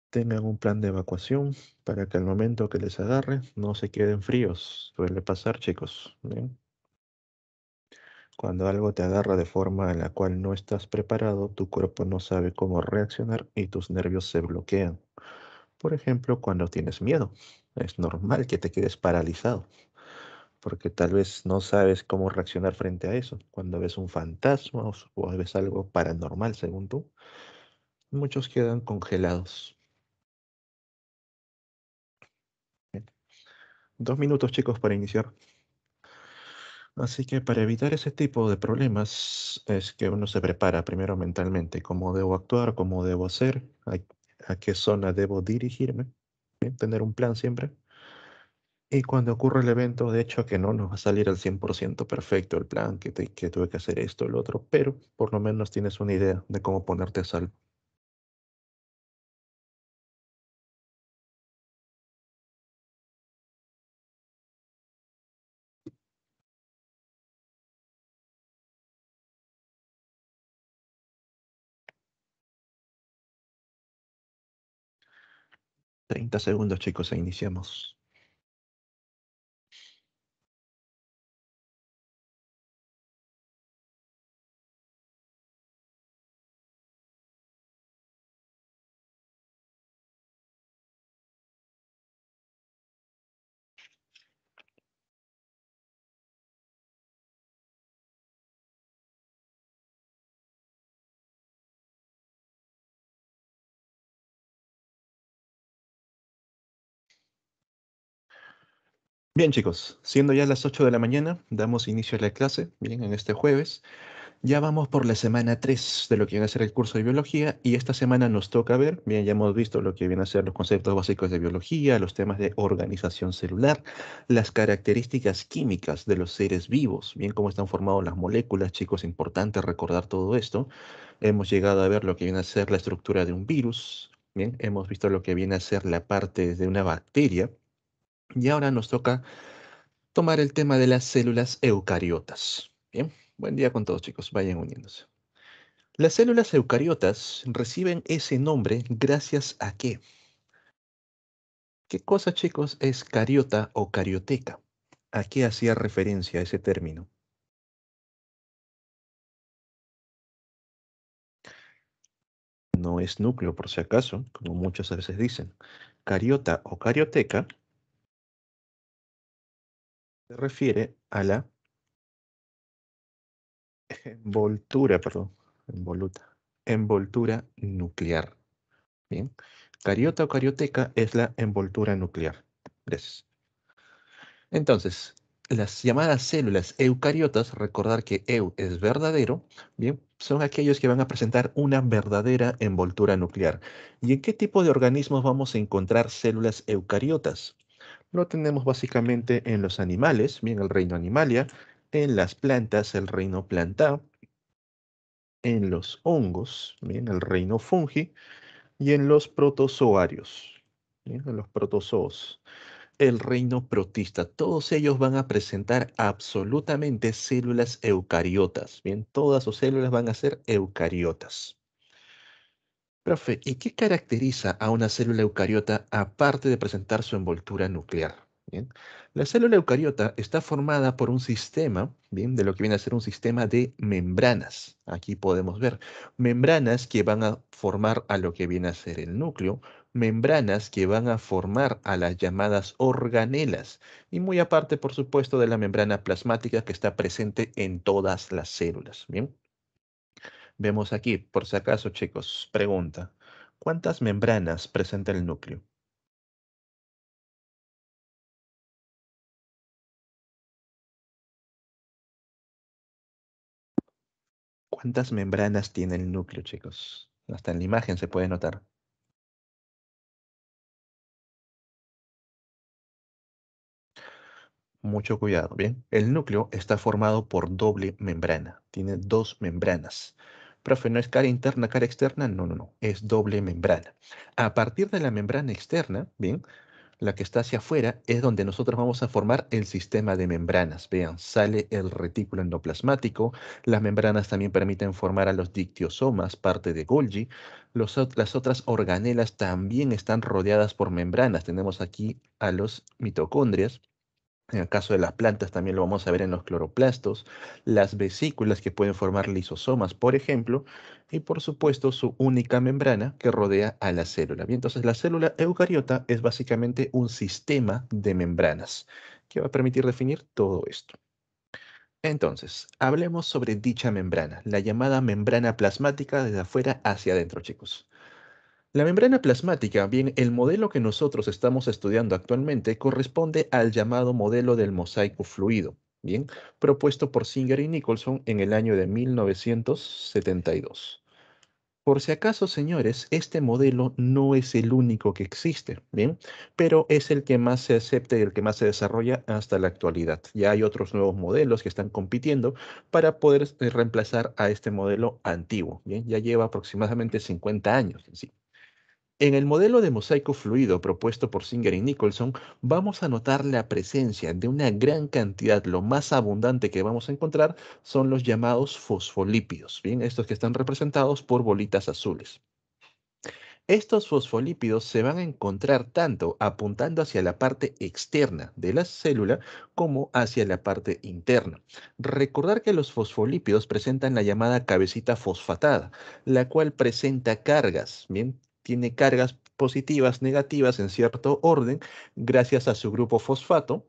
tengan un plan de evacuación para que al momento que les agarre no se queden fríos. Suele pasar, chicos. ¿Bien? Cuando algo te agarra de forma en la cual no estás preparado, tu cuerpo no sabe cómo reaccionar y tus nervios se bloquean. Por ejemplo, cuando tienes miedo, es normal que te quedes paralizado, porque tal vez no sabes cómo reaccionar frente a eso. Cuando ves un fantasma o ves algo paranormal, según tú, muchos quedan congelados. 2 minutos, chicos, para iniciar. Así que para evitar ese tipo de problemas es que uno se prepara primero mentalmente, cómo debo actuar, cómo debo hacer, a qué zona debo dirigirme, ¿bien? Tener un plan siempre. Y cuando ocurre el evento, de hecho que no nos va a salir al 100% perfecto el plan, que tuve que hacer esto, el otro, pero por lo menos tienes una idea de cómo ponerte a salvo. 30 segundos, chicos, e iniciamos. Bien, chicos, siendo ya las 8 de la mañana, damos inicio a la clase, bien, en este jueves. Ya vamos por la semana 3 de lo que viene a ser el curso de biología y esta semana nos toca ver, bien, ya hemos visto lo que viene a ser los conceptos básicos de biología, los temas de organización celular, las características químicas de los seres vivos, bien, cómo están formadas las moléculas, chicos, importante recordar todo esto. Hemos llegado a ver lo que viene a ser la estructura de un virus, bien, hemos visto lo que viene a ser la parte de una bacteria y ahora nos toca tomar el tema de las células eucariotas. Bien, buen día con todos, chicos, vayan uniéndose. Las células eucariotas reciben ese nombre gracias a qué. ¿Qué cosa, chicos, es cariota o carioteca? ¿A qué hacía referencia ese término? No es núcleo, por si acaso, como muchas veces dicen. Cariota o carioteca se refiere a la envoltura, perdón, envoltura nuclear. Bien. Cariota o carioteca es la envoltura nuclear. Gracias. Entonces, las llamadas células eucariotas, recordar que eu es verdadero, bien, son aquellos que van a presentar una verdadera envoltura nuclear. ¿Y en qué tipo de organismos vamos a encontrar células eucariotas? Lo tenemos básicamente en los animales, bien, el reino Animalia, en las plantas, el reino Planta, en los hongos, bien, el reino Fungi, y en los protozoarios, bien, en los protozoos. El reino protista. Todos ellos van a presentar absolutamente células eucariotas. Bien, todas sus células van a ser eucariotas. Profe, ¿y qué caracteriza a una célula eucariota aparte de presentar su envoltura nuclear? Bien, la célula eucariota está formada por un sistema, bien, de lo que viene a ser un sistema de membranas. Aquí podemos ver membranas que van a formar a lo que viene a ser el núcleo, membranas que van a formar a las llamadas organelas, y muy aparte, por supuesto, de la membrana plasmática que está presente en todas las células. Bien. Vemos aquí, por si acaso, chicos, pregunta. ¿Cuántas membranas presenta el núcleo? ¿Cuántas membranas tiene el núcleo, chicos? Hasta en la imagen se puede notar. Mucho cuidado, ¿bien? El núcleo está formado por doble membrana. Tiene dos membranas. Profe, ¿no es cara interna, cara externa? No, no, no. Es doble membrana. A partir de la membrana externa, ¿bien? La que está hacia afuera es donde nosotros vamos a formar el sistema de membranas. Vean, sale el retículo endoplasmático. Las membranas también permiten formar a los dictiosomas, parte de Golgi. Las otras organelas también están rodeadas por membranas. Tenemos aquí a los mitocondrias. En el caso de las plantas también lo vamos a ver en los cloroplastos, las vesículas que pueden formar lisosomas, por ejemplo, y por supuesto su única membrana que rodea a la célula. Bien, entonces la célula eucariota es básicamente un sistema de membranas que va a permitir definir todo esto. Entonces, hablemos sobre dicha membrana, la llamada membrana plasmática desde afuera hacia adentro, chicos. La membrana plasmática, bien, el modelo que nosotros estamos estudiando actualmente corresponde al llamado modelo del mosaico fluido, bien, propuesto por Singer y Nicholson en el año de 1972. Por si acaso, señores, este modelo no es el único que existe, bien, pero es el que más se acepta y el que más se desarrolla hasta la actualidad. Ya hay otros nuevos modelos que están compitiendo para poder reemplazar a este modelo antiguo, bien, ya lleva aproximadamente 50 años en sí. En el modelo de mosaico fluido propuesto por Singer y Nicholson, vamos a notar la presencia de una gran cantidad, lo más abundante que vamos a encontrar son los llamados fosfolípidos, bien, estos que están representados por bolitas azules. Estos fosfolípidos se van a encontrar tanto apuntando hacia la parte externa de la célula como hacia la parte interna. Recordar que los fosfolípidos presentan la llamada cabecita fosfatada, la cual presenta cargas, bien, tiene cargas positivas, negativas en cierto orden, gracias a su grupo fosfato,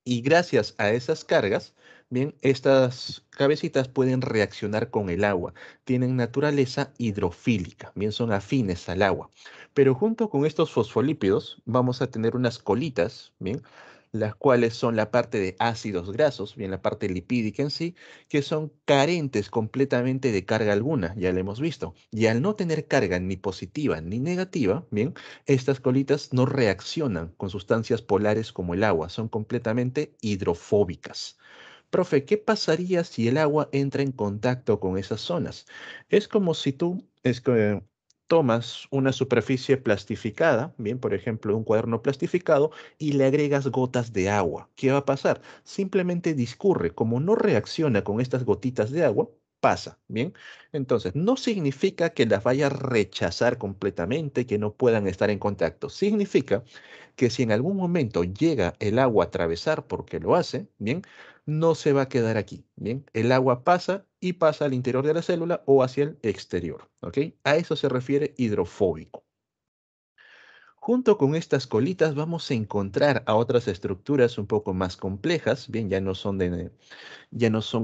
y gracias a esas cargas, bien, estas cabecitas pueden reaccionar con el agua. Tienen naturaleza hidrofílica, bien, son afines al agua. Pero junto con estos fosfolípidos vamos a tener unas colitas, bien, las cuales son la parte de ácidos grasos, bien, la parte lipídica en sí, que son carentes completamente de carga alguna, ya lo hemos visto. Y al no tener carga ni positiva ni negativa, bien, estas colitas no reaccionan con sustancias polares como el agua, son completamente hidrofóbicas. Profe, ¿qué pasaría si el agua entra en contacto con esas zonas? Es como si tú tomas una superficie plastificada, bien, por ejemplo, un cuaderno plastificado, y le agregas gotas de agua. ¿Qué va a pasar? Simplemente discurre. Como no reacciona con estas gotitas de agua, pasa, ¿bien? Entonces, no significa que las vaya a rechazar completamente, que no puedan estar en contacto. Significa que si en algún momento llega el agua a atravesar, porque lo hace, ¿bien? No se va a quedar aquí, ¿bien? El agua pasa y pasa al interior de la célula o hacia el exterior, ¿ok? A eso se refiere hidrofóbico. Junto con estas colitas vamos a encontrar a otras estructuras un poco más complejas, bien, ya no son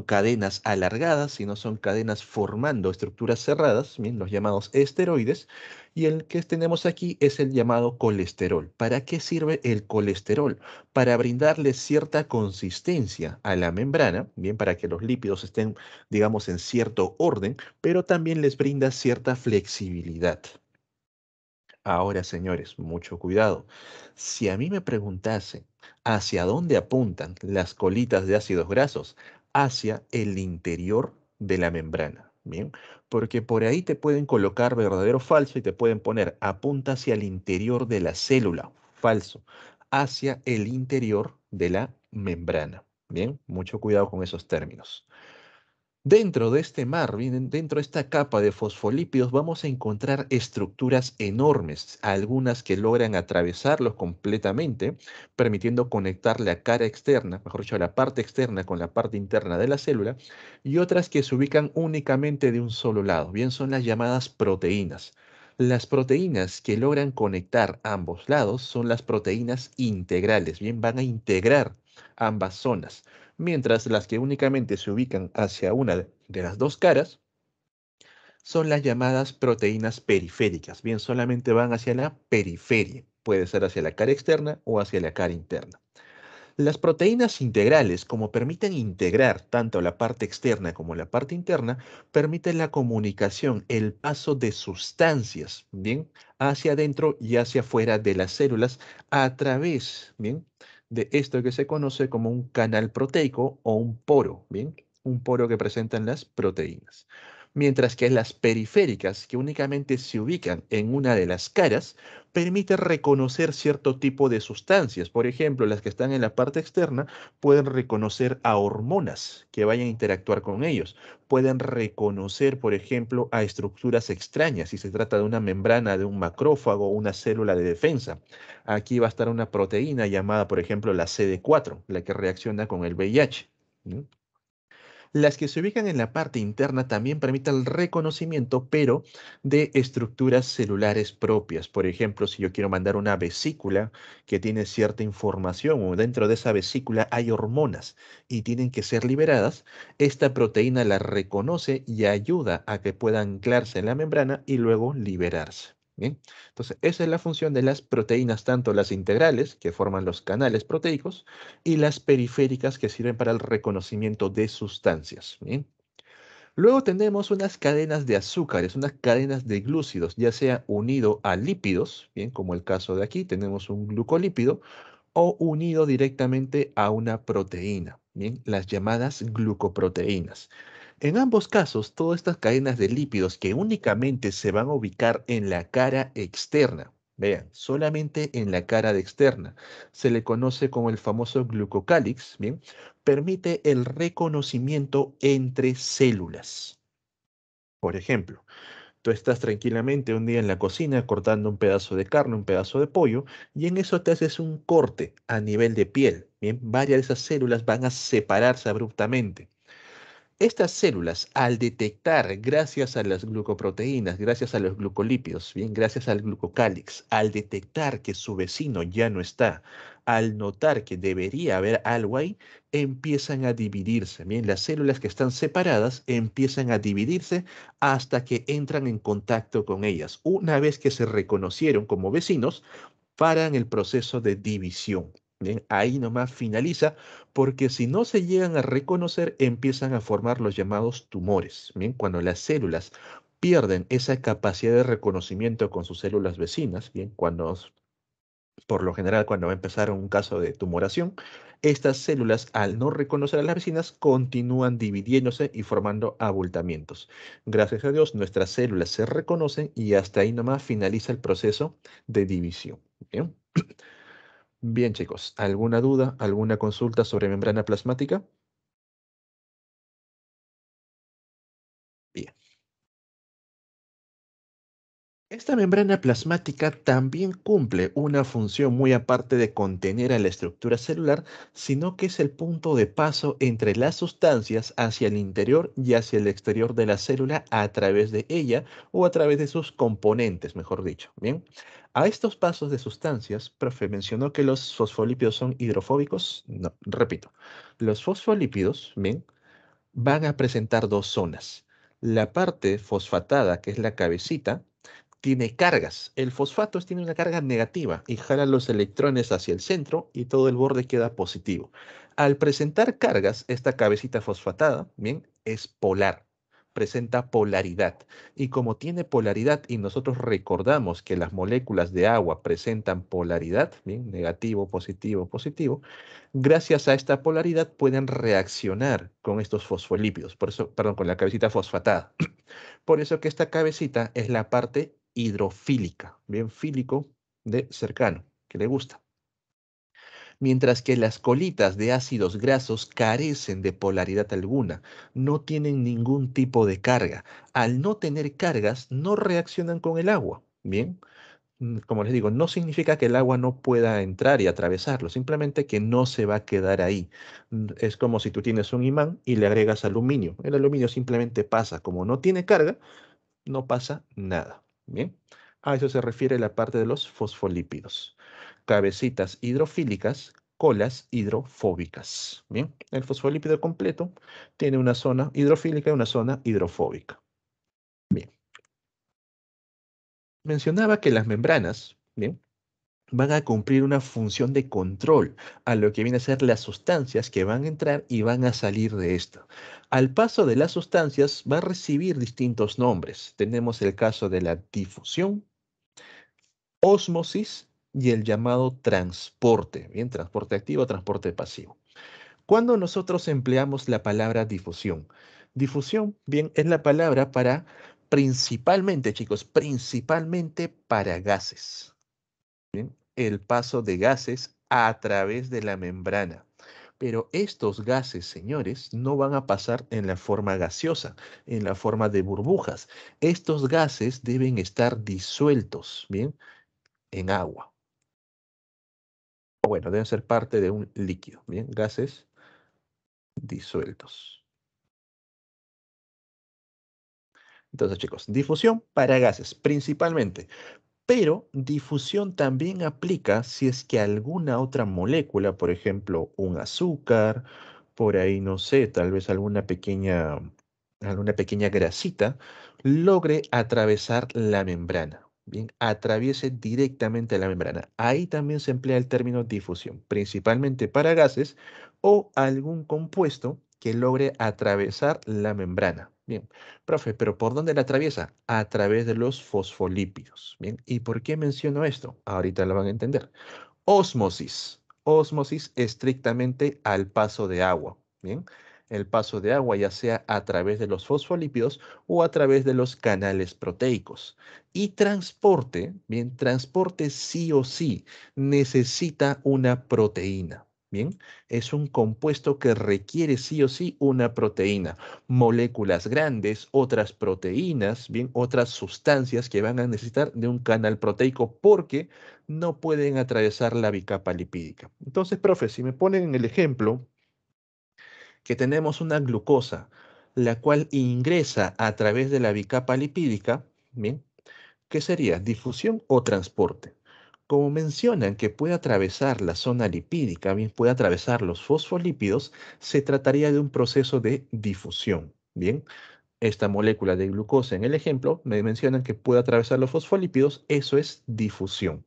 cadenas alargadas, sino son cadenas formando estructuras cerradas, bien, los llamados esteroides, y el que tenemos aquí es el llamado colesterol. ¿Para qué sirve el colesterol? Para brindarle cierta consistencia a la membrana, bien, para que los lípidos estén, digamos, en cierto orden, pero también les brinda cierta flexibilidad. Ahora, señores, mucho cuidado. Si a mí me preguntase hacia dónde apuntan las colitas de ácidos grasos, hacia el interior de la membrana, ¿bien? Porque por ahí te pueden colocar verdadero o falso y te pueden poner apunta hacia el interior de la célula, falso, hacia el interior de la membrana, ¿bien? Mucho cuidado con esos términos. Dentro de este mar, dentro de esta capa de fosfolípidos, vamos a encontrar estructuras enormes, algunas que logran atravesarlos completamente, permitiendo conectar la cara externa, mejor dicho, la parte externa con la parte interna de la célula, y otras que se ubican únicamente de un solo lado, bien son las llamadas proteínas. Las proteínas que logran conectar ambos lados son las proteínas integrales, bien van a integrar ambas zonas mientras las que únicamente se ubican hacia una de las dos caras son las llamadas proteínas periféricas. Bien, solamente van hacia la periferia. Puede ser hacia la cara externa o hacia la cara interna. Las proteínas integrales, como permiten integrar tanto la parte externa como la parte interna, permiten la comunicación, el paso de sustancias, ¿bien? Hacia adentro y hacia afuera de las células a través, ¿bien? De esto que se conoce como un canal proteico o un poro, ¿bien? Un poro que presentan las proteínas. mientras que las periféricas, que únicamente se ubican en una de las caras, permiten reconocer cierto tipo de sustancias. Por ejemplo, las que están en la parte externa pueden reconocer a hormonas que vayan a interactuar con ellos. Pueden reconocer, por ejemplo, a estructuras extrañas, si se trata de una membrana de un macrófago o una célula de defensa. Aquí va a estar una proteína llamada, por ejemplo, la CD4, la que reacciona con el VIH. ¿No? Las que se ubican en la parte interna también permiten el reconocimiento, pero de estructuras celulares propias. Por ejemplo, si yo quiero mandar una vesícula que tiene cierta información o dentro de esa vesícula hay hormonas y tienen que ser liberadas, esta proteína la reconoce y ayuda a que pueda anclarse en la membrana y luego liberarse. Bien, entonces esa es la función de las proteínas, tanto las integrales, que forman los canales proteicos, y las periféricas que sirven para el reconocimiento de sustancias. ¿Bien? Luego tenemos unas cadenas de azúcares, unas cadenas de glúcidos, ya sea unido a lípidos, bien, como el caso de aquí, tenemos un glucolípido, o unido directamente a una proteína, bien, las llamadas glucoproteínas. En ambos casos, todas estas cadenas de lípidos que únicamente se van a ubicar en la cara externa, vean, solamente en la cara de externa, se le conoce como el famoso glucocálix, bien, permite el reconocimiento entre células. Por ejemplo, tú estás tranquilamente un día en la cocina cortando un pedazo de carne, un pedazo de pollo, y en eso te haces un corte a nivel de piel. Bien, varias de esas células van a separarse abruptamente. Estas células, al detectar, gracias a las glucoproteínas, gracias a los glucolípidos, bien, gracias al glucocálix, al detectar que su vecino ya no está, al notar que debería haber algo ahí, empiezan a dividirse. Bien, las células que están separadas empiezan a dividirse hasta que entran en contacto con ellas. Una vez que se reconocieron como vecinos, paran el proceso de división. Bien, ahí nomás finaliza, porque si no se llegan a reconocer, empiezan a formar los llamados tumores. Bien, cuando las células pierden esa capacidad de reconocimiento con sus células vecinas, bien, por lo general, cuando va a empezar un caso de tumoración, estas células, al no reconocer a las vecinas, continúan dividiéndose y formando abultamientos. Gracias a Dios, nuestras células se reconocen y hasta ahí nomás finaliza el proceso de división. Bien. Bien, chicos, ¿alguna duda, alguna consulta sobre membrana plasmática? Bien. Esta membrana plasmática también cumple una función muy aparte de contener a la estructura celular, sino que es el punto de paso entre las sustancias hacia el interior y hacia el exterior de la célula a través de ella o a través de sus componentes, mejor dicho. Bien, a estos pasos de sustancias, profe, mencionó que los fosfolípidos son hidrofóbicos. No, repito, los fosfolípidos, bien, van a presentar dos zonas. La parte fosfatada, que es la cabecita, tiene cargas. El fosfato tiene una carga negativa y jala los electrones hacia el centro y todo el borde queda positivo. Al presentar cargas, esta cabecita fosfatada, bien, es polar, presenta polaridad. Y como tiene polaridad y nosotros recordamos que las moléculas de agua presentan polaridad, bien, negativo, positivo, positivo, gracias a esta polaridad pueden reaccionar con estos fosfolípidos, por eso, perdón, con la cabecita fosfatada. Por eso que esta cabecita es la parte hidrofílica, bien fílico de cercano, que le gusta. Mientras que las colitas de ácidos grasos carecen de polaridad alguna, no tienen ningún tipo de carga. Al no tener cargas, no reaccionan con el agua. Bien, como les digo, no significa que el agua no pueda entrar y atravesarlo, simplemente que no se va a quedar ahí. Es como si tú tienes un imán y le agregas aluminio. El aluminio simplemente pasa, como no tiene carga, no pasa nada. Bien, a eso se refiere la parte de los fosfolípidos. Cabecitas hidrofílicas, colas hidrofóbicas. Bien, el fosfolípido completo tiene una zona hidrofílica y una zona hidrofóbica. Bien, mencionaba que las membranas, bien, van a cumplir una función de control a lo que viene a ser las sustancias que van a entrar y van a salir de esto. Al paso de las sustancias va a recibir distintos nombres. Tenemos el caso de la difusión, ósmosis y el llamado transporte. Bien, transporte activo, transporte pasivo. Cuando nosotros empleamos la palabra difusión, Difusión, bien, es la palabra para principalmente, chicos, principalmente para gases. Bien, el paso de gases a través de la membrana. Pero estos gases, señores, no van a pasar en la forma gaseosa, en la forma de burbujas. Estos gases deben estar disueltos, bien, en agua. O bueno, deben ser parte de un líquido, bien, gases disueltos. Entonces, chicos, difusión para gases, principalmente. Pero difusión también aplica si es que alguna otra molécula, por ejemplo, un azúcar, por ahí no sé, tal vez alguna pequeña grasita, logre atravesar la membrana. Bien, atraviese directamente la membrana. Ahí también se emplea el término difusión, principalmente para gases o algún compuesto que logre atravesar la membrana. Bien. Profe, pero ¿por dónde la atraviesa? A través de los fosfolípidos. Bien, ¿y por qué menciono esto? Ahorita lo van a entender. Ósmosis. Ósmosis estrictamente al paso de agua. Bien, el paso de agua ya sea a través de los fosfolípidos o a través de los canales proteicos. Y transporte, bien, transporte sí o sí necesita una proteína. Bien, es un compuesto que requiere sí o sí una proteína, moléculas grandes, otras proteínas, bien, otras sustancias que van a necesitar de un canal proteico porque no pueden atravesar la bicapa lipídica. Entonces, profe, si me ponen en el ejemplo que tenemos una glucosa, la cual ingresa a través de la bicapa lipídica, bien, ¿qué sería? ¿Difusión o transporte? Como mencionan que puede atravesar la zona lipídica, bien, puede atravesar los fosfolípidos, se trataría de un proceso de difusión, bien. Esta molécula de glucosa en el ejemplo me mencionan que puede atravesar los fosfolípidos, eso es difusión.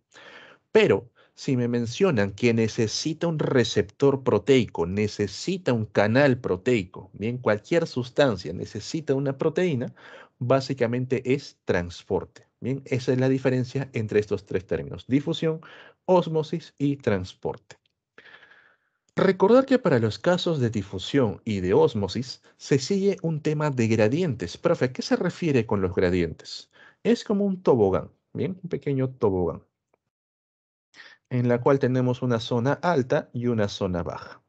Pero si me mencionan que necesita un receptor proteico, necesita un canal proteico, bien, cualquier sustancia necesita una proteína, básicamente es transporte. Bien, esa es la diferencia entre estos tres términos, difusión, ósmosis y transporte. Recordar que para los casos de difusión y de ósmosis se sigue un tema de gradientes. Profe, ¿a qué se refiere con los gradientes? Es como un tobogán, bien, un pequeño tobogán en la cual tenemos una zona alta y una zona baja.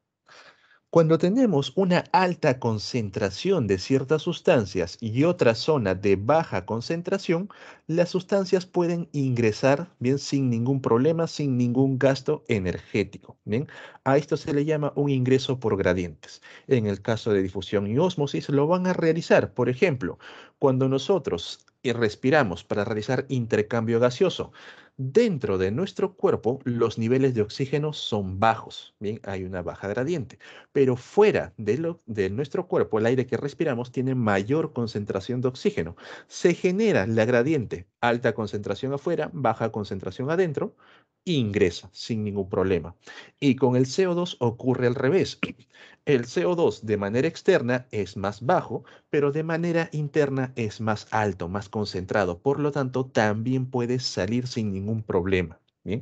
Cuando tenemos una alta concentración de ciertas sustancias y otra zona de baja concentración, las sustancias pueden ingresar bien sin ningún problema, sin ningún gasto energético. Bien, a esto se le llama un ingreso por gradientes. En el caso de difusión y ósmosis lo van a realizar. Por ejemplo, cuando nosotros respiramos para realizar intercambio gaseoso, dentro de nuestro cuerpo los niveles de oxígeno son bajos. Bien, hay una baja gradiente, pero fuera de nuestro cuerpo, el aire que respiramos tiene mayor concentración de oxígeno. Se genera la gradiente, alta concentración afuera, baja concentración adentro, ingresa sin ningún problema. Y con el CO2 ocurre al revés. El CO2 de manera externa es más bajo, pero de manera interna es más alto, más concentrado. Por lo tanto, también puede salir sin ningún problema. Bien.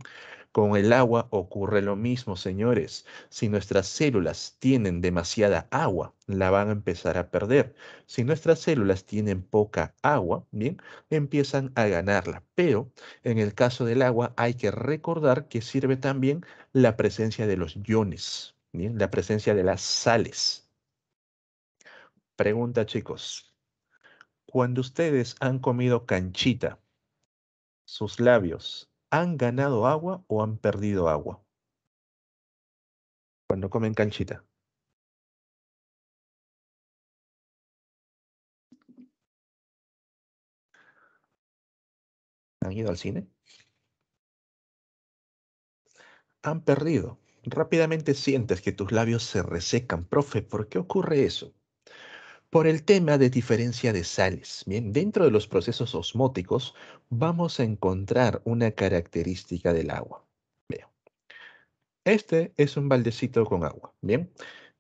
Con el agua ocurre lo mismo, señores. Si nuestras células tienen demasiada agua, la van a empezar a perder. Si nuestras células tienen poca agua, bien, empiezan a ganarla. Pero en el caso del agua hay que recordar que sirve también la presencia de los iones, bien, la presencia de las sales. Pregunta, chicos. Cuando ustedes han comido canchita, sus labios, ¿han ganado agua o han perdido agua? Cuando comen canchita. ¿Han ido al cine? Han perdido. Rápidamente sientes que tus labios se resecan. Profe, ¿por qué ocurre eso? Por el tema de diferencia de sales. Bien, dentro de los procesos osmóticos vamos a encontrar una característica del agua. Veo. Este es un baldecito con agua. Bien,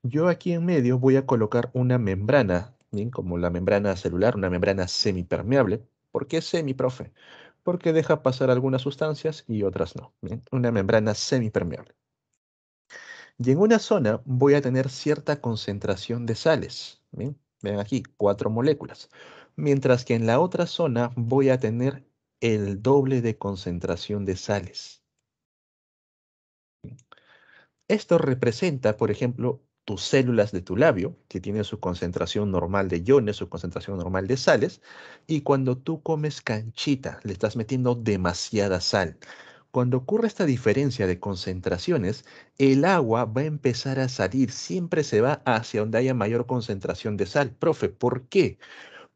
yo aquí en medio voy a colocar una membrana, bien, como la membrana celular, una membrana semipermeable. ¿Por qué semi, profe? Porque deja pasar algunas sustancias y otras no. Bien, una membrana semipermeable. Y en una zona voy a tener cierta concentración de sales. ¿Bien? Ven aquí, 4 moléculas. Mientras que en la otra zona voy a tener el doble de concentración de sales. Esto representa, por ejemplo, tus células de tu labio, que tienen su concentración normal de iones, su concentración normal de sales, y cuando tú comes canchita, le estás metiendo demasiada sal. Cuando ocurre esta diferencia de concentraciones, el agua va a empezar a salir, siempre se va hacia donde haya mayor concentración de sal. Profe, ¿por qué?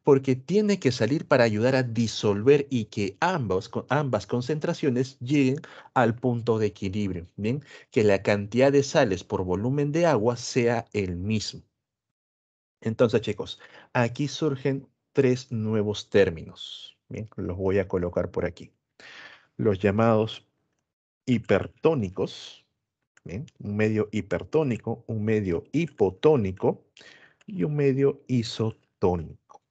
Porque tiene que salir para ayudar a disolver y que ambas concentraciones lleguen al punto de equilibrio, ¿bien? Que la cantidad de sales por volumen de agua sea el mismo. Entonces, chicos, aquí surgen 3 nuevos términos, ¿bien? Los voy a colocar por aquí. Los llamados hipertónicos, ¿bien? Un medio hipertónico, un medio hipotónico y un medio isotónico.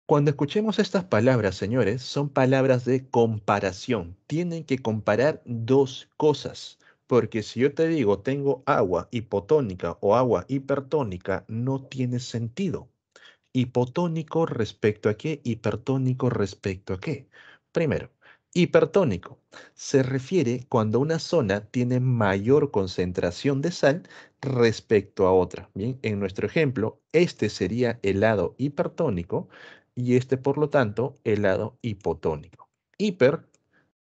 Cuando escuchemos estas palabras, señores, son palabras de comparación. Tienen que comparar dos cosas, porque si yo te digo tengo agua hipotónica o agua hipertónica, no tiene sentido. Hipotónico respecto a qué, hipertónico respecto a qué. Primero, hipertónico se refiere cuando una zona tiene mayor concentración de sal respecto a otra. Bien, en nuestro ejemplo, este sería el lado hipertónico y este, por lo tanto, el lado hipotónico. Hiper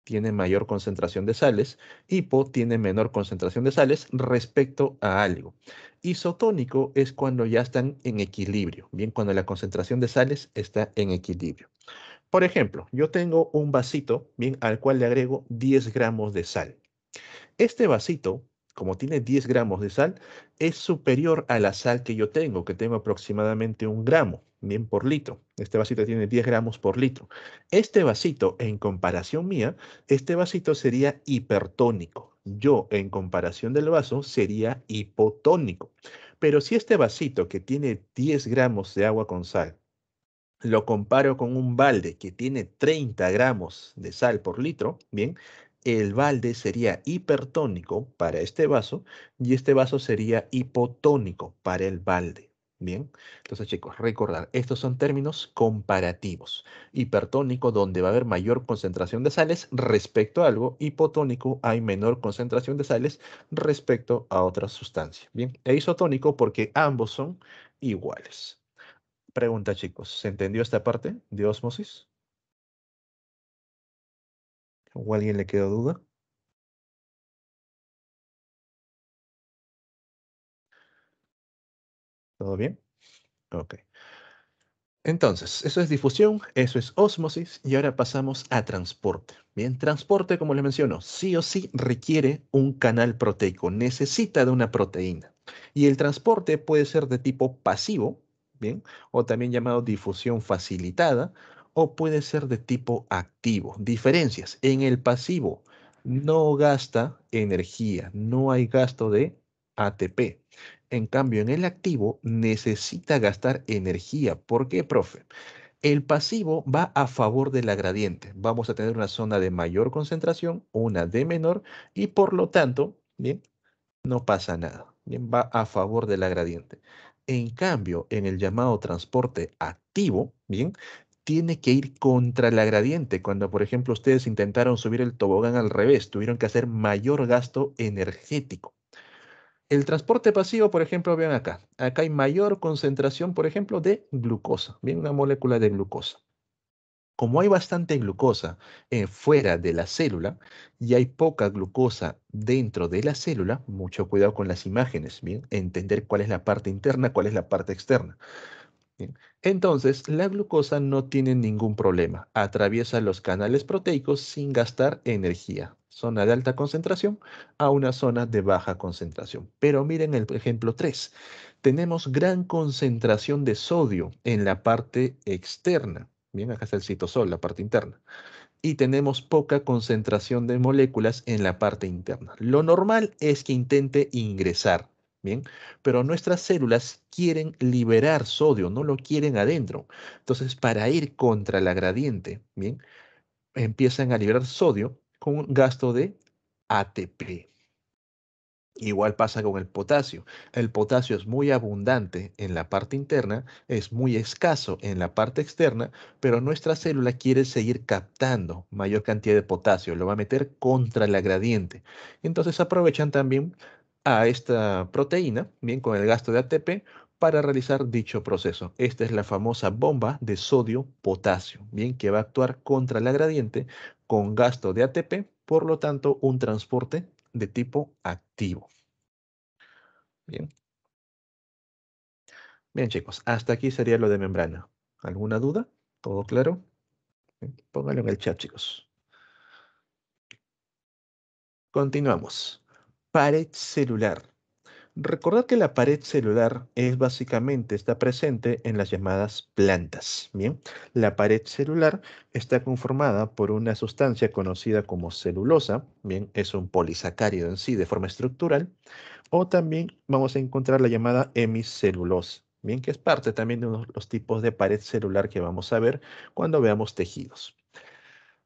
tiene mayor concentración de sales, hipo tiene menor concentración de sales respecto a algo. Isotónico es cuando ya están en equilibrio, bien, cuando la concentración de sales está en equilibrio. Por ejemplo, yo tengo un vasito, bien, al cual le agrego 10 gramos de sal. Este vasito, como tiene 10 gramos de sal, es superior a la sal que tengo aproximadamente 1 gramo, bien, por litro. Este vasito tiene 10 gramos por litro. Este vasito, en comparación mía, este vasito sería hipertónico. Yo, en comparación del vaso, sería hipotónico. Pero si este vasito que tiene 10 gramos de agua con sal, lo comparo con un balde que tiene 30 gramos de sal por litro, bien, el balde sería hipertónico para este vaso y este vaso sería hipotónico para el balde. Bien, entonces chicos, recordar, estos son términos comparativos. Hipertónico, donde va a haber mayor concentración de sales respecto a algo, hipotónico, hay menor concentración de sales respecto a otra sustancia. Bien, e isotónico porque ambos son iguales. Pregunta, chicos, ¿se entendió esta parte de osmosis? ¿O a alguien le quedó duda? ¿Todo bien? Ok. Entonces, eso es difusión, eso es osmosis y ahora pasamos a transporte. Bien, transporte, como les menciono, sí o sí requiere un canal proteico, necesita de una proteína. Y el transporte puede ser de tipo pasivo, bien, o también llamado difusión facilitada, o puede ser de tipo activo. Diferencias, en el pasivo no gasta energía, no hay gasto de ATP. En cambio, en el activo necesita gastar energía. ¿Por qué, profe? El pasivo va a favor de la gradiente. Vamos a tener una zona de mayor concentración, una de menor, y por lo tanto, bien, no pasa nada. Bien, va a favor de la gradiente. En cambio, en el llamado transporte activo, bien, tiene que ir contra la gradiente. Cuando, por ejemplo, ustedes intentaron subir el tobogán al revés, tuvieron que hacer mayor gasto energético. El transporte pasivo, por ejemplo, vean acá. Acá hay mayor concentración, por ejemplo, de glucosa. Bien, una molécula de glucosa. Como hay bastante glucosa fuera de la célula y hay poca glucosa dentro de la célula, mucho cuidado con las imágenes, bien, entender cuál es la parte interna, cuál es la parte externa. Bien. Entonces, la glucosa no tiene ningún problema. Atraviesa los canales proteicos sin gastar energía. Zona de alta concentración a una zona de baja concentración. Pero miren el ejemplo 3. Tenemos gran concentración de sodio en la parte externa. Bien, acá está el citosol, la parte interna. Y tenemos poca concentración de moléculas en la parte interna. Lo normal es que intente ingresar. Bien, pero nuestras células quieren liberar sodio, no lo quieren adentro. Entonces, para ir contra la gradiente, bien, empiezan a liberar sodio con un gasto de ATP. Igual pasa con el potasio. El potasio es muy abundante en la parte interna, es muy escaso en la parte externa, pero nuestra célula quiere seguir captando mayor cantidad de potasio, lo va a meter contra la gradiente. Entonces aprovechan también a esta proteína, bien con el gasto de ATP, para realizar dicho proceso. Esta es la famosa bomba de sodio-potasio, bien que va a actuar contra la gradiente con gasto de ATP, por lo tanto, un transporte de tipo activo. Bien, bien chicos, hasta aquí sería lo de membrana. ¿Alguna duda? ¿Todo claro? Bien, pónganlo en el chat, chicos. Continuamos. Pared celular. Recordad que la pared celular es básicamente, está presente en las llamadas plantas. Bien, la pared celular está conformada por una sustancia conocida como celulosa. Bien, es un polisacárido en sí de forma estructural. O también vamos a encontrar la llamada hemicelulosa, bien, que es parte también de los tipos de pared celular que vamos a ver cuando veamos tejidos.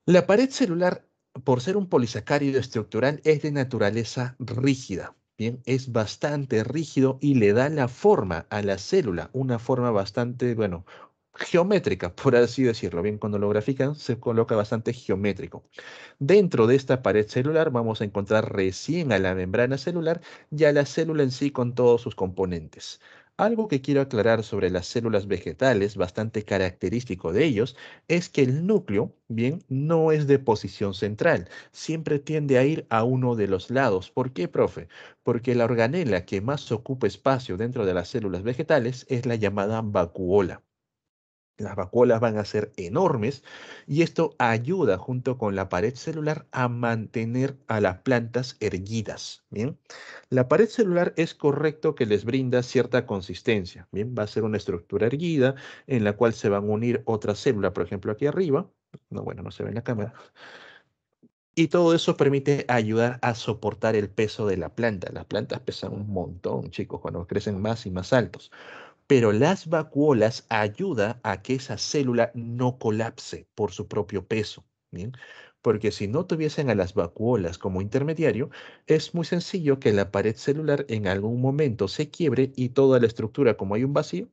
La pared celular, por ser un polisacárido estructural, es de naturaleza rígida. Bien, es bastante rígido y le da la forma a la célula, una forma bastante, bueno, geométrica, por así decirlo. Bien, cuando lo grafican se coloca bastante geométrico. Dentro de esta pared celular vamos a encontrar recién a la membrana celular y a la célula en sí con todos sus componentes. Algo que quiero aclarar sobre las células vegetales, bastante característico de ellos, es que el núcleo, bien, no es de posición central, siempre tiende a ir a uno de los lados. ¿Por qué, profe? Porque la organela que más ocupa espacio dentro de las células vegetales es la llamada vacuola. Las vacuolas van a ser enormes y esto ayuda junto con la pared celular a mantener a las plantas erguidas. Bien, la pared celular es correcto que les brinda cierta consistencia. Bien, va a ser una estructura erguida en la cual se van a unir otras células, por ejemplo, aquí arriba. No, bueno, no se ve en la cámara. Y todo eso permite ayudar a soportar el peso de la planta. Las plantas pesan un montón, chicos, cuando crecen más y más altos. Pero las vacuolas ayuda a que esa célula no colapse por su propio peso, ¿bien? Porque si no tuviesen a las vacuolas como intermediario, es muy sencillo que la pared celular en algún momento se quiebre y toda la estructura, como hay un vacío,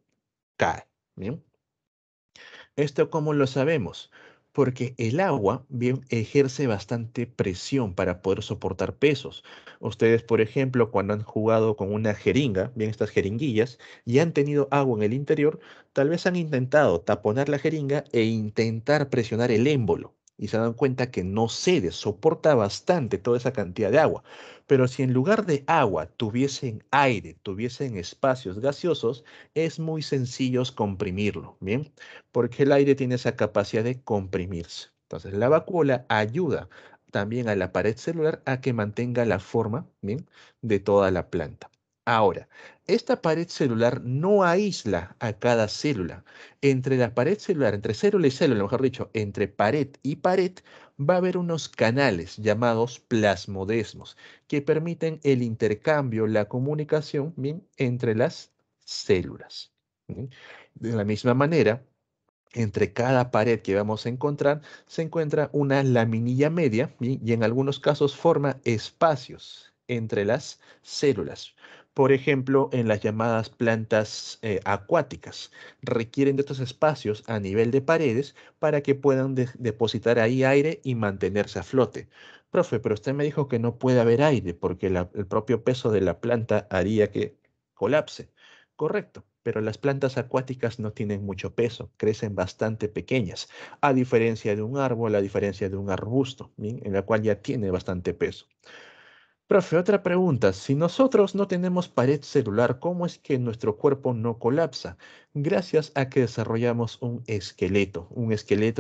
cae, ¿bien? ¿Esto cómo lo sabemos? Porque el agua bien ejerce bastante presión para poder soportar pesos. Ustedes, por ejemplo, cuando han jugado con una jeringa, bien estas jeringuillas, y han tenido agua en el interior, tal vez han intentado taponar la jeringa e intentar presionar el émbolo. Y se dan cuenta que no cede, soporta bastante toda esa cantidad de agua. Pero si en lugar de agua tuviesen aire, tuviesen espacios gaseosos, es muy sencillo comprimirlo, ¿bien? Porque el aire tiene esa capacidad de comprimirse. Entonces, la vacuola ayuda también a la pared celular a que mantenga la forma, ¿bien?, de toda la planta. Ahora, esta pared celular no aísla a cada célula. Entre la pared celular, entre célula y célula, mejor dicho, entre pared y pared, va a haber unos canales llamados plasmodesmos que permiten el intercambio, la comunicación, bien, entre las células. ¿Sí? De la misma manera, entre cada pared que vamos a encontrar se encuentra una laminilla media y en algunos casos forma espacios entre las células. Por ejemplo, en las llamadas plantas acuáticas, requieren de estos espacios a nivel de paredes para que puedan depositar ahí aire y mantenerse a flote. Profe, pero usted me dijo que no puede haber aire porque el propio peso de la planta haría que colapse. Correcto, pero las plantas acuáticas no tienen mucho peso, crecen bastante pequeñas, a diferencia de un árbol, a diferencia de un arbusto, ¿bien?, en la cual ya tiene bastante peso. Profe, otra pregunta. Si nosotros no tenemos pared celular, ¿cómo es que nuestro cuerpo no colapsa? Gracias a que desarrollamos un esqueleto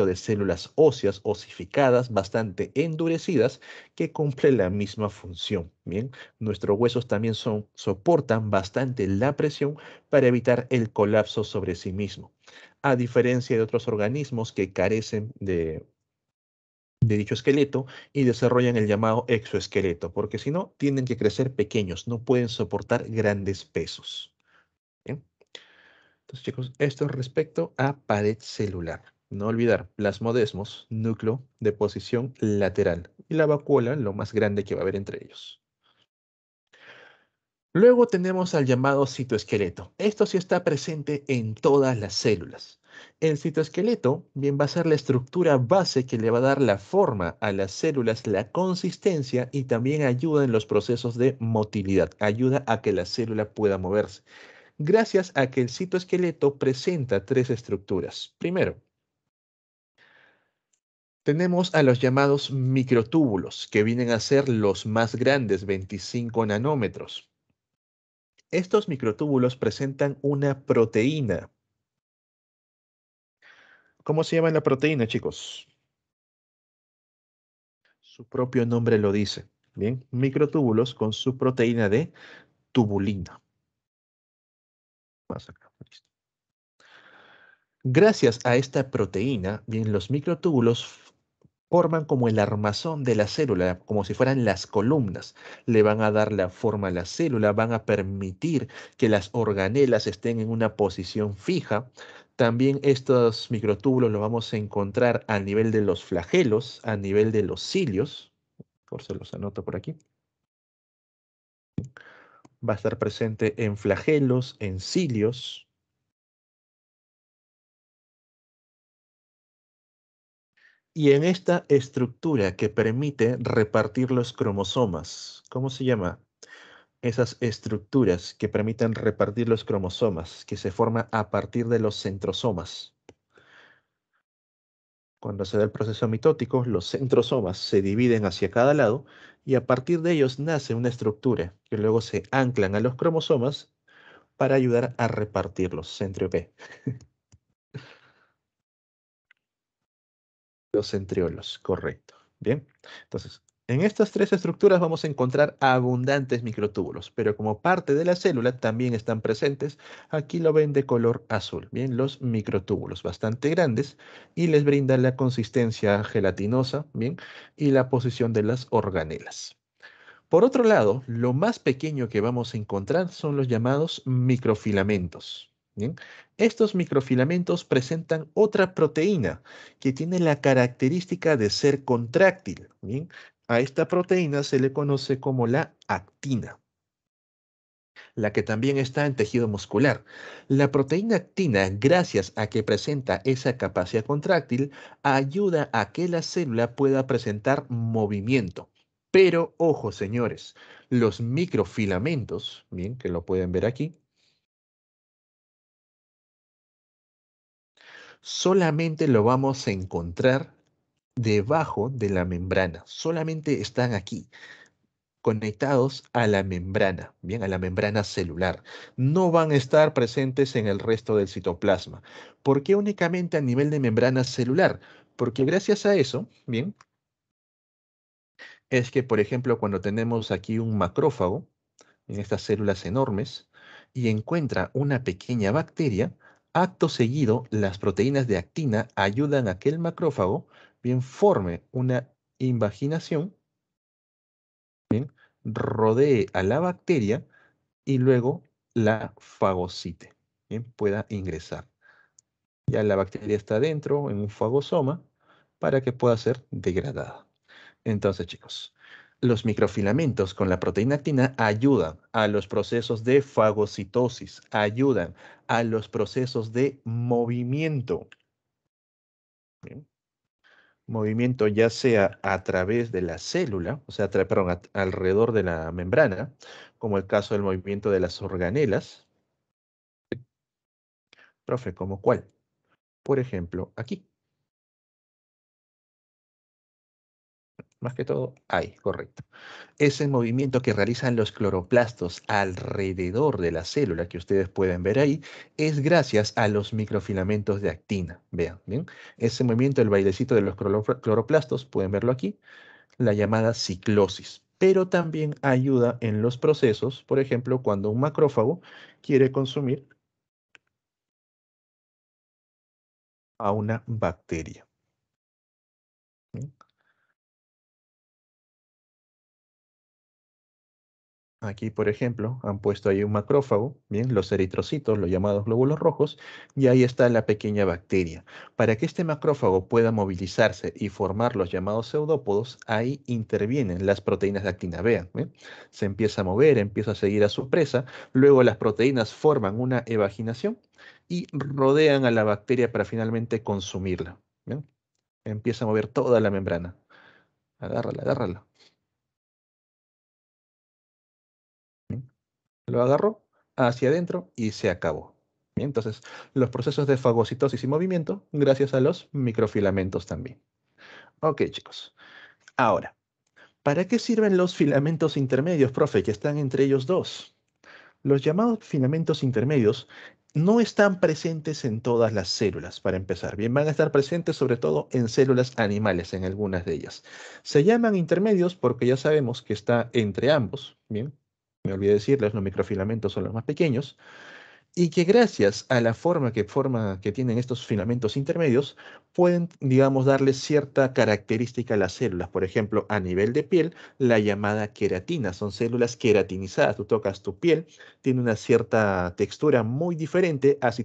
de células óseas osificadas, bastante endurecidas, que cumple la misma función. Bien, nuestros huesos también soportan bastante la presión para evitar el colapso sobre sí mismo. A diferencia de otros organismos que carecen de dicho esqueleto y desarrollan el llamado exoesqueleto, porque si no, tienen que crecer pequeños, no pueden soportar grandes pesos. ¿Bien? Entonces, chicos, esto es respecto a pared celular. No olvidar, plasmodesmos, núcleo de posición lateral, y la vacuola, lo más grande que va a haber entre ellos. Luego tenemos al llamado citoesqueleto. Esto sí está presente en todas las células. El citoesqueleto bien va a ser la estructura base que le va a dar la forma a las células, la consistencia y también ayuda en los procesos de motilidad. Ayuda a que la célula pueda moverse. Gracias a que el citoesqueleto presenta tres estructuras. Primero, tenemos a los llamados microtúbulos, que vienen a ser los más grandes, 25 nanómetros. Estos microtúbulos presentan una proteína. ¿Cómo se llama la proteína, chicos? Su propio nombre lo dice. Bien, microtúbulos con su proteína de tubulina. Más acá, listo. Gracias a esta proteína, bien, los microtúbulos forman como el armazón de la célula, como si fueran las columnas. Le van a dar la forma a la célula, van a permitir que las organelas estén en una posición fija. También estos microtúbulos los vamos a encontrar a nivel de los flagelos, a nivel de los cilios. Por se los anoto por aquí. Va a estar presente en flagelos, en cilios. Y en esta estructura que permite repartir los cromosomas. ¿Cómo se llama? Esas estructuras que permiten repartir los cromosomas, que se forman a partir de los centrosomas. Cuando se da el proceso mitótico, los centrosomas se dividen hacia cada lado y a partir de ellos nace una estructura que luego se anclan a los cromosomas para ayudar a repartirlos. Centriopé. Los centriolos, correcto. Bien, entonces, en estas tres estructuras vamos a encontrar abundantes microtúbulos, pero como parte de la célula también están presentes, aquí lo ven de color azul, bien, los microtúbulos bastante grandes y les brindan la consistencia gelatinosa, bien, y la posición de las organelas. Por otro lado, lo más pequeño que vamos a encontrar son los llamados microfilamentos. ¿Bien? Estos microfilamentos presentan otra proteína que tiene la característica de ser contráctil. ¿Bien? A esta proteína se le conoce como la actina, la que también está en tejido muscular. La proteína actina, gracias a que presenta esa capacidad contráctil, ayuda a que la célula pueda presentar movimiento. Pero ojo, señores, los microfilamentos, bien, que lo pueden ver aquí, solamente lo vamos a encontrar debajo de la membrana. Solamente están aquí, conectados a la membrana, bien, a la membrana celular. No van a estar presentes en el resto del citoplasma. ¿Por qué únicamente a nivel de membrana celular? Porque gracias a eso, bien, es que, por ejemplo, cuando tenemos aquí un macrófago, en estas células enormes, y encuentra una pequeña bacteria, acto seguido, las proteínas de actina ayudan a que el macrófago, bien, forme una invaginación, bien, rodee a la bacteria y luego la fagocite, bien, pueda ingresar. Ya la bacteria está dentro en un fagosoma para que pueda ser degradada. Entonces, chicos, los microfilamentos con la proteína actina ayudan a los procesos de fagocitosis, ayudan a los procesos de movimiento. Bien, movimiento ya sea a través de la célula, o sea, perdón, alrededor de la membrana, como el caso del movimiento de las organelas. Profe, ¿cómo cuál? Por ejemplo, aquí, más que todo, ahí, correcto. Ese movimiento que realizan los cloroplastos alrededor de la célula que ustedes pueden ver ahí es gracias a los microfilamentos de actina. Vean, ¿bien? Ese movimiento, el bailecito de los cloroplastos, pueden verlo aquí, la llamada ciclosis. Pero también ayuda en los procesos, por ejemplo, cuando un macrófago quiere consumir a una bacteria. ¿Bien? Aquí, por ejemplo, han puesto ahí un macrófago, bien, los eritrocitos, los llamados glóbulos rojos, y ahí está la pequeña bacteria. Para que este macrófago pueda movilizarse y formar los llamados pseudópodos, ahí intervienen las proteínas de actina. Vean, ¿ven? Se empieza a mover, empieza a seguir a su presa, luego las proteínas forman una evaginación y rodean a la bacteria para finalmente consumirla. ¿Ven? Empieza a mover toda la membrana. Agárrala, agárrala. ¿Ven? Lo agarró hacia adentro y se acabó. Bien, entonces, los procesos de fagocitosis y movimiento gracias a los microfilamentos también. Ok, chicos. Ahora, ¿para qué sirven los filamentos intermedios, profe, que están entre ellos dos? Los llamados filamentos intermedios no están presentes en todas las células, para empezar. Bien, van a estar presentes sobre todo en células animales, en algunas de ellas. Se llaman intermedios porque ya sabemos que está entre ambos. Bien, me olvidé decirles, los microfilamentos son los más pequeños. Y que gracias a la forma que tienen estos filamentos intermedios, pueden, digamos, darle cierta característica a las células. Por ejemplo, a nivel de piel, la llamada queratina. Son células queratinizadas. Tú tocas tu piel, tiene una cierta textura muy diferente así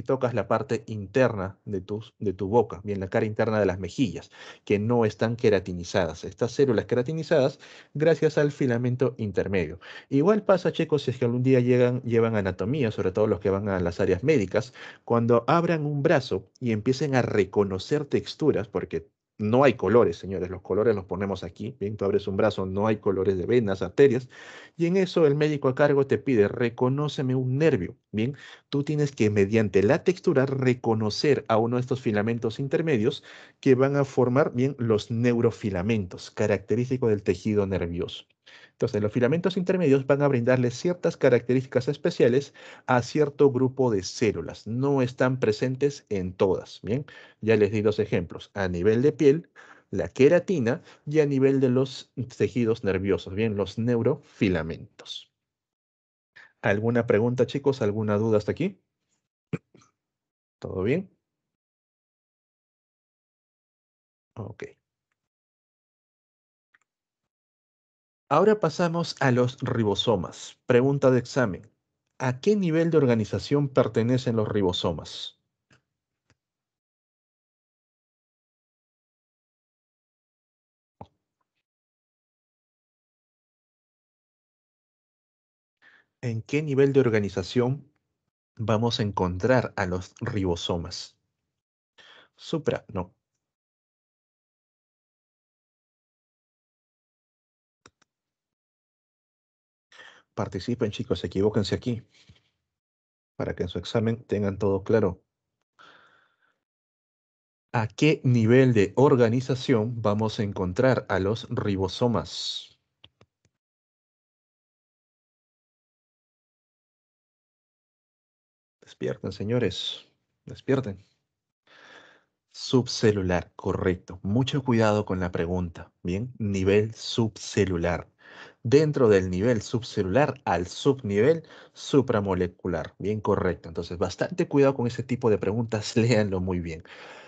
tocas la parte interna de tu boca, bien, la cara interna de las mejillas, que no están queratinizadas. Estas células queratinizadas, gracias al filamento intermedio. Igual pasa, chicos, si es que algún día llevan anatomía, sobre todo los que van a las áreas médicas, cuando abran un brazo y empiecen a reconocer texturas, porque no hay colores, señores, los colores los ponemos aquí, bien, tú abres un brazo, no hay colores de venas, arterias, y en eso el médico a cargo te pide, reconóceme un nervio, bien, tú tienes que mediante la textura reconocer a uno de estos filamentos intermedios que van a formar, bien, los neurofilamentos, característicos del tejido nervioso. Entonces, los filamentos intermedios van a brindarle ciertas características especiales a cierto grupo de células. No están presentes en todas. Bien, ya les di dos ejemplos. A nivel de piel, la queratina y a nivel de los tejidos nerviosos. Bien, los neurofilamentos. ¿Alguna pregunta, chicos? ¿Alguna duda hasta aquí? ¿Todo bien? Ok. Ahora pasamos a los ribosomas. Pregunta de examen. ¿A qué nivel de organización pertenecen los ribosomas? ¿En qué nivel de organización vamos a encontrar a los ribosomas? Supra, no. Participen, chicos, equivóquense aquí, para que en su examen tengan todo claro. ¿A qué nivel de organización vamos a encontrar a los ribosomas? Despierten, señores. Despierten. Subcelular, correcto. Mucho cuidado con la pregunta. Bien, nivel subcelular. Dentro del nivel subcelular al subnivel supramolecular. Bien, correcto. Entonces, bastante cuidado con ese tipo de preguntas. Léanlo muy bien.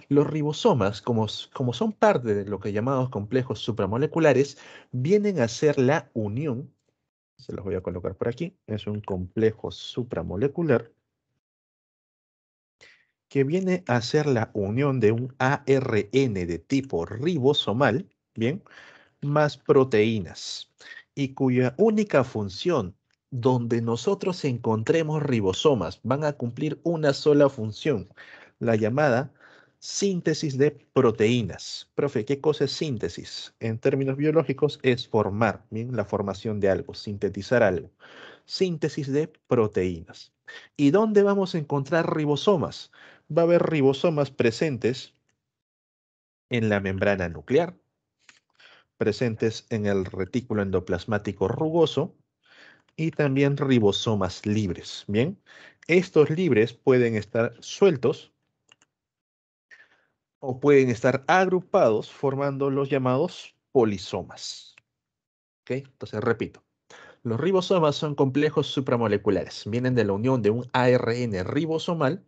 Los ribosomas, como son parte de lo que llamamos complejos supramoleculares, vienen a ser la unión. Se los voy a colocar por aquí. Es un complejo supramolecular que viene a ser la unión de un ARN de tipo ribosomal, ¿bien? Más proteínas, y cuya única función, donde nosotros encontremos ribosomas, van a cumplir una sola función, la llamada síntesis de proteínas. Profe, ¿qué cosa es síntesis? En términos biológicos es formar, ¿bien? La formación de algo, sintetizar algo. Síntesis de proteínas. ¿Y dónde vamos a encontrar ribosomas? Va a haber ribosomas presentes en la membrana nuclear, presentes en el retículo endoplasmático rugoso y también ribosomas libres. Bien, estos libres pueden estar sueltos o pueden estar agrupados formando los llamados polisomas. ¿Ok? Entonces, repito. Los ribosomas son complejos supramoleculares. Vienen de la unión de un ARN ribosomal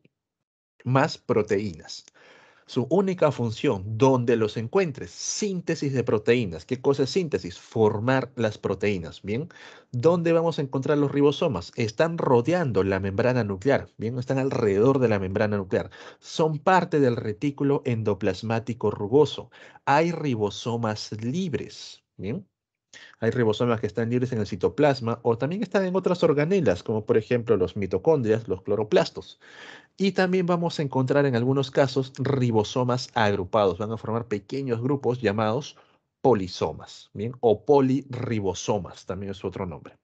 más proteínas. Su única función, donde los encuentres, síntesis de proteínas. ¿Qué cosa es síntesis? Formar las proteínas, ¿bien? ¿Dónde vamos a encontrar los ribosomas? Están rodeando la membrana nuclear, ¿bien? Están alrededor de la membrana nuclear. Son parte del retículo endoplasmático rugoso. Hay ribosomas libres, ¿bien? Hay ribosomas que están libres en el citoplasma o también están en otras organelas, como por ejemplo los mitocondrias, los cloroplastos. Y también vamos a encontrar en algunos casos ribosomas agrupados. Van a formar pequeños grupos llamados polisomas, ¿bien? O polirribosomas, también es otro nombre.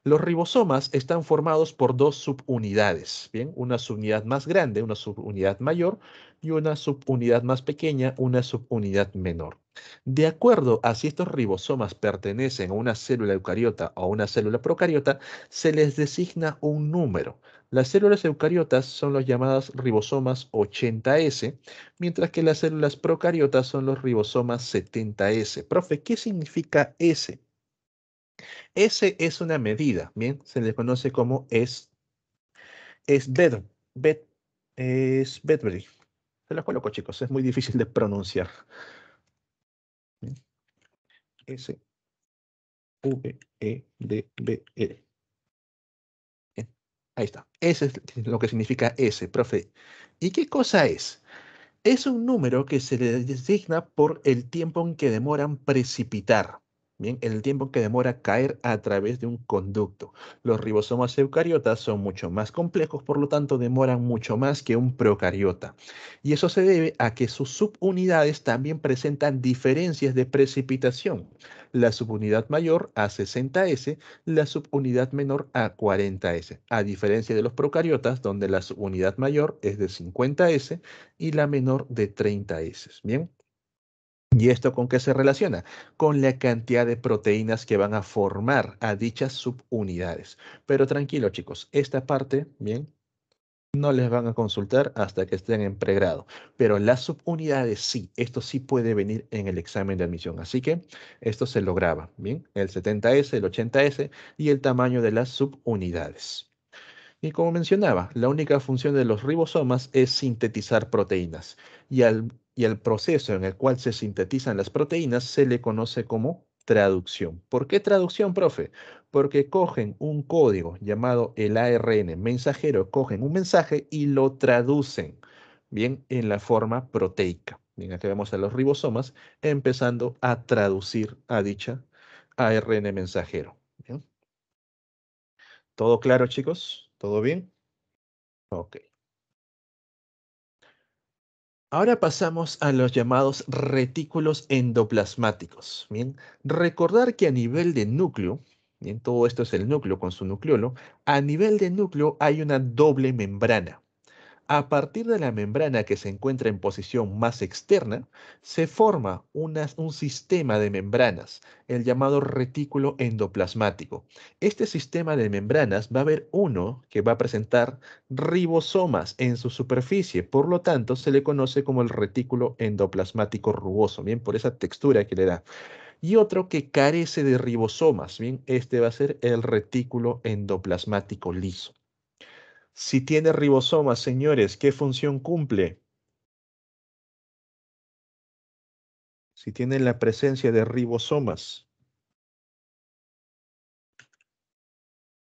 Los ribosomas están formados por dos subunidades, ¿bien? Una subunidad más grande, una subunidad mayor, y una subunidad más pequeña, una subunidad menor. De acuerdo a si estos ribosomas pertenecen a una célula eucariota o a una célula procariota, se les designa un número. Las células eucariotas son los llamados ribosomas 80S, mientras que las células procariotas son los ribosomas 70S. Profe, ¿qué significa S? S es una medida, bien, se le conoce como es bed, es Bedbury. Se los coloco, chicos, es muy difícil de pronunciar. Bien, S, V, E, D, B, E. Bien, ahí está. Ese es lo que significa S, profe. ¿Y qué cosa es? Es un número que se le designa por el tiempo en que demoran precipitar. Bien, el tiempo que demora caer a través de un conducto. Los ribosomas eucariotas son mucho más complejos, por lo tanto demoran mucho más que un procariota. Y eso se debe a que sus subunidades también presentan diferencias de precipitación. La subunidad mayor a 60S, la subunidad menor a 40S, a diferencia de los procariotas, donde la subunidad mayor es de 50S y la menor de 30 S. Bien. ¿Y esto con qué se relaciona? Con la cantidad de proteínas que van a formar a dichas subunidades. Pero tranquilo, chicos, esta parte, bien, no les van a consultar hasta que estén en pregrado. Pero las subunidades sí, esto sí puede venir en el examen de admisión. Así que esto se lo graba, bien, el 70S, el 80S y el tamaño de las subunidades. Y como mencionaba, la única función de los ribosomas es sintetizar proteínas. Y al proceso en el cual se sintetizan las proteínas se le conoce como traducción. ¿Por qué traducción, profe? Porque cogen un código llamado el ARN mensajero, cogen un mensaje y lo traducen, bien, en la forma proteica. Bien, aquí vemos a los ribosomas empezando a traducir a dicha ARN mensajero. Bien. ¿Todo claro, chicos? ¿Todo bien? Ok. Ahora pasamos a los llamados retículos endoplasmáticos. Bien, recordar que a nivel de núcleo, bien, todo esto es el núcleo con su nucleolo, a nivel de núcleo hay una doble membrana. A partir de la membrana que se encuentra en posición más externa, se forma un sistema de membranas, el llamado retículo endoplasmático. Este sistema de membranas va a haber uno que va a presentar ribosomas en su superficie, por lo tanto se le conoce como el retículo endoplasmático rugoso, bien, por esa textura que le da. Y otro que carece de ribosomas, bien, este va a ser el retículo endoplasmático liso. Si tiene ribosomas, señores, ¿qué función cumple? Si tiene la presencia de ribosomas,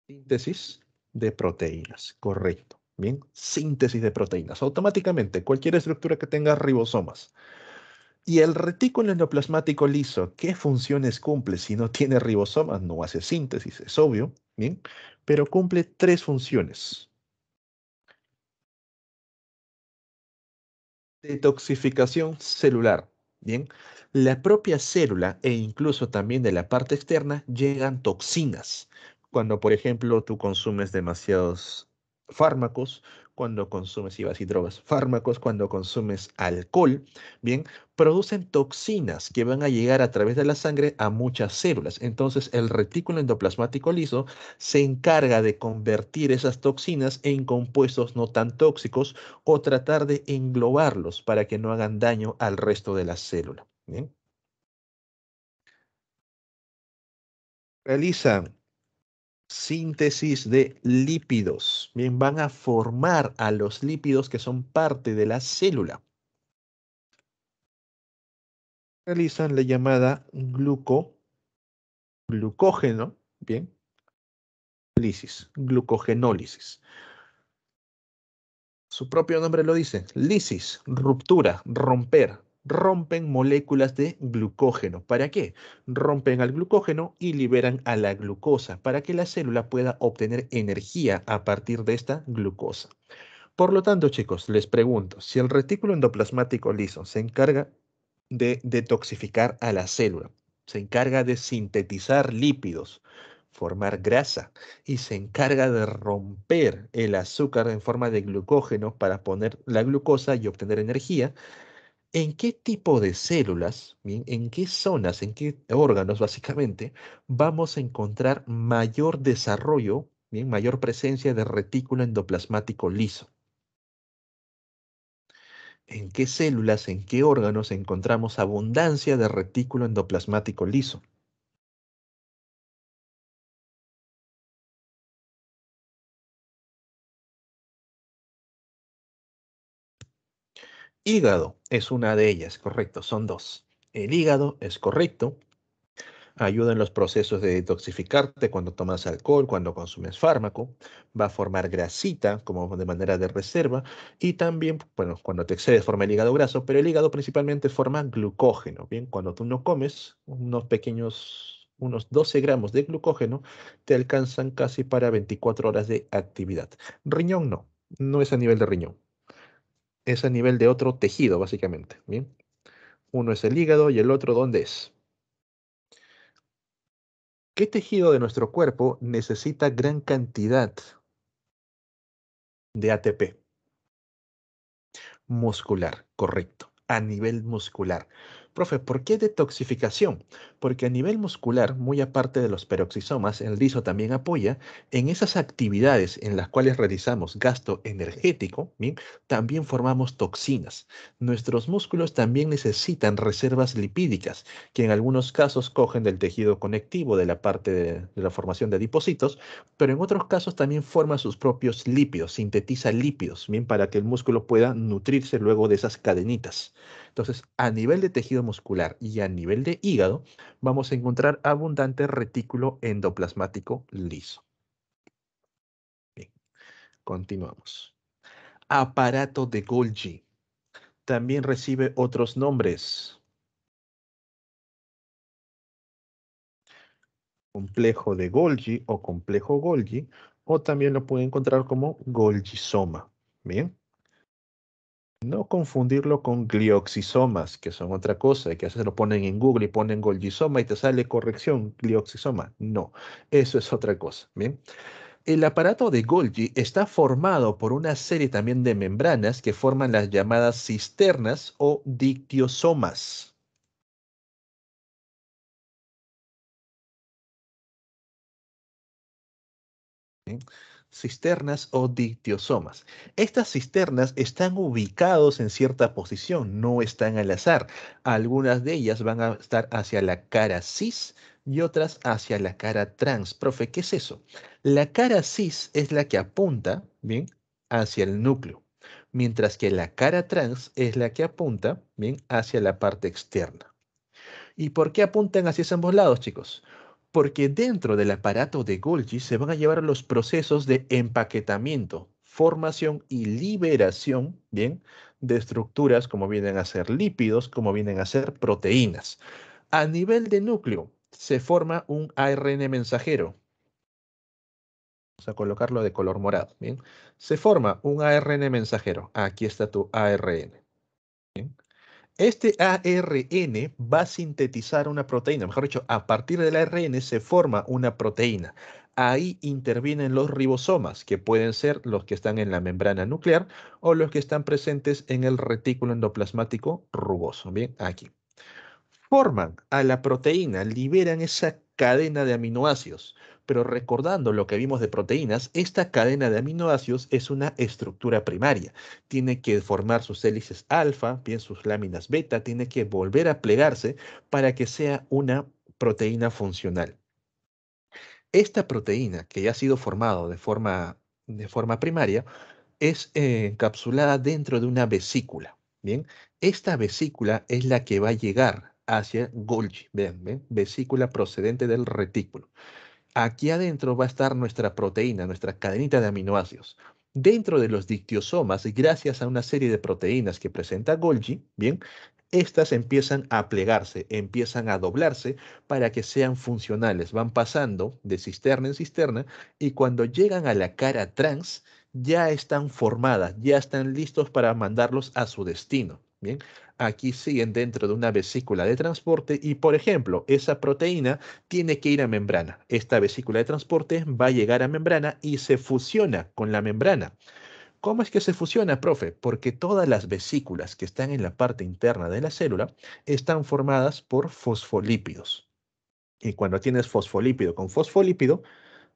síntesis de proteínas, correcto. Bien, síntesis de proteínas. Automáticamente, cualquier estructura que tenga ribosomas. Y el retículo endoplasmático liso, ¿qué funciones cumple? Si no tiene ribosomas, no hace síntesis, es obvio, bien, pero cumple tres funciones. Detoxificación celular. Bien, la propia célula e incluso también de la parte externa llegan toxinas. Cuando, por ejemplo, tú consumes demasiados fármacos, cuando consumes, ibas y drogas, fármacos, cuando consumes alcohol, bien, producen toxinas que van a llegar a través de la sangre a muchas células. Entonces, el retículo endoplasmático liso se encarga de convertir esas toxinas en compuestos no tan tóxicos o tratar de englobarlos para que no hagan daño al resto de la célula. ¿Bien? Realizan síntesis de lípidos. Bien, van a formar a los lípidos que son parte de la célula. realizan la llamada glucógeno, bien, lisis, glucogenólisis. Su propio nombre lo dice, lisis, ruptura, romper. Rompen moléculas de glucógeno. ¿Para qué? Rompen al glucógeno y liberan a la glucosa para que la célula pueda obtener energía a partir de esta glucosa. Por lo tanto, chicos, les pregunto, si el retículo endoplasmático liso se encarga de detoxificar a la célula, se encarga de sintetizar lípidos, formar grasa y se encarga de romper el azúcar en forma de glucógeno para poner la glucosa y obtener energía, ¿en qué tipo de células, bien, en qué zonas, en qué órganos básicamente vamos a encontrar mayor desarrollo, bien, mayor presencia de retículo endoplasmático liso? ¿En qué células, en qué órganos encontramos abundancia de retículo endoplasmático liso? Hígado es una de ellas, correcto, son dos. El hígado es correcto, ayuda en los procesos de detoxificarte cuando tomas alcohol, cuando consumes fármaco, va a formar grasita como de manera de reserva y también, bueno, cuando te excedes forma el hígado graso, pero el hígado principalmente forma glucógeno, bien, cuando tú no comes unos 12 gramos de glucógeno te alcanzan casi para 24 horas de actividad. Riñón no, no es a nivel de riñón, es a nivel de otro tejido básicamente, bien. Uno es el hígado y el otro, ¿dónde es? ¿Qué tejido de nuestro cuerpo necesita gran cantidad de ATP? Muscular, correcto. A nivel muscular. Profe, ¿por qué detoxificación? Porque a nivel muscular, muy aparte de los peroxisomas, el rizo también apoya en esas actividades en las cuales realizamos gasto energético, ¿bien? También formamos toxinas. Nuestros músculos también necesitan reservas lipídicas, que en algunos casos cogen del tejido conectivo, de la parte de la formación de adipocitos, pero en otros casos también forma sus propios lípidos, sintetiza lípidos, bien, para que el músculo pueda nutrirse luego de esas cadenitas. Entonces, a nivel de tejido muscular y a nivel de hígado, vamos a encontrar abundante retículo endoplasmático liso. Bien, continuamos. Aparato de Golgi. También recibe otros nombres. Complejo de Golgi o complejo Golgi, o también lo puede encontrar como Golgisoma. Bien. No confundirlo con glioxisomas, que son otra cosa, que a veces lo ponen en Google y ponen Golgisoma y te sale corrección, glioxisoma. No, eso es otra cosa. Bien. El aparato de Golgi está formado por una serie también de membranas que forman las llamadas cisternas o dictiosomas. ¿Sí? Cisternas o dictiosomas. Estas cisternas están ubicados en cierta posición, no están al azar. Algunas de ellas van a estar hacia la cara cis y otras hacia la cara trans. Profe, ¿qué es eso? La cara cis es la que apunta, bien, hacia el núcleo, mientras que la cara trans es la que apunta, bien, hacia la parte externa. ¿Y por qué apuntan hacia ambos lados, chicos? Porque dentro del aparato de Golgi se van a llevar los procesos de empaquetamiento, formación y liberación, ¿bien? De estructuras como vienen a ser lípidos, como vienen a ser proteínas. A nivel de núcleo, se forma un ARN mensajero. Vamos a colocarlo de color morado, ¿bien? Se forma un ARN mensajero. Aquí está tu ARN. ¿Bien? Este ARN va a sintetizar una proteína, mejor dicho, a partir del ARN se forma una proteína. Ahí intervienen los ribosomas, que pueden ser los que están en la membrana nuclear o los que están presentes en el retículo endoplasmático rugoso. Bien, aquí. Forman a la proteína, liberan esa cadena de aminoácidos. Pero recordando lo que vimos de proteínas, esta cadena de aminoácidos es una estructura primaria. Tiene que formar sus hélices alfa, bien sus láminas beta, tiene que volver a plegarse para que sea una proteína funcional. Esta proteína, que ya ha sido formado de forma primaria, es encapsulada dentro de una vesícula. Bien, esta vesícula es la que va a llegar hacia Golgi. Vean, ¿ven? Vesícula procedente del retículo. Aquí adentro va a estar nuestra proteína, nuestra cadenita de aminoácidos. Dentro de los dictiosomas, gracias a una serie de proteínas que presenta Golgi, bien, estas empiezan a plegarse, empiezan a doblarse para que sean funcionales. Van pasando de cisterna en cisterna y cuando llegan a la cara trans, ya están formadas, ya están listos para mandarlos a su destino. Bien, aquí siguen dentro de una vesícula de transporte y, por ejemplo, esa proteína tiene que ir a membrana. Esta vesícula de transporte va a llegar a membrana y se fusiona con la membrana. ¿Cómo es que se fusiona, profe? Porque todas las vesículas que están en la parte interna de la célula están formadas por fosfolípidos. Y cuando tienes fosfolípido con fosfolípido,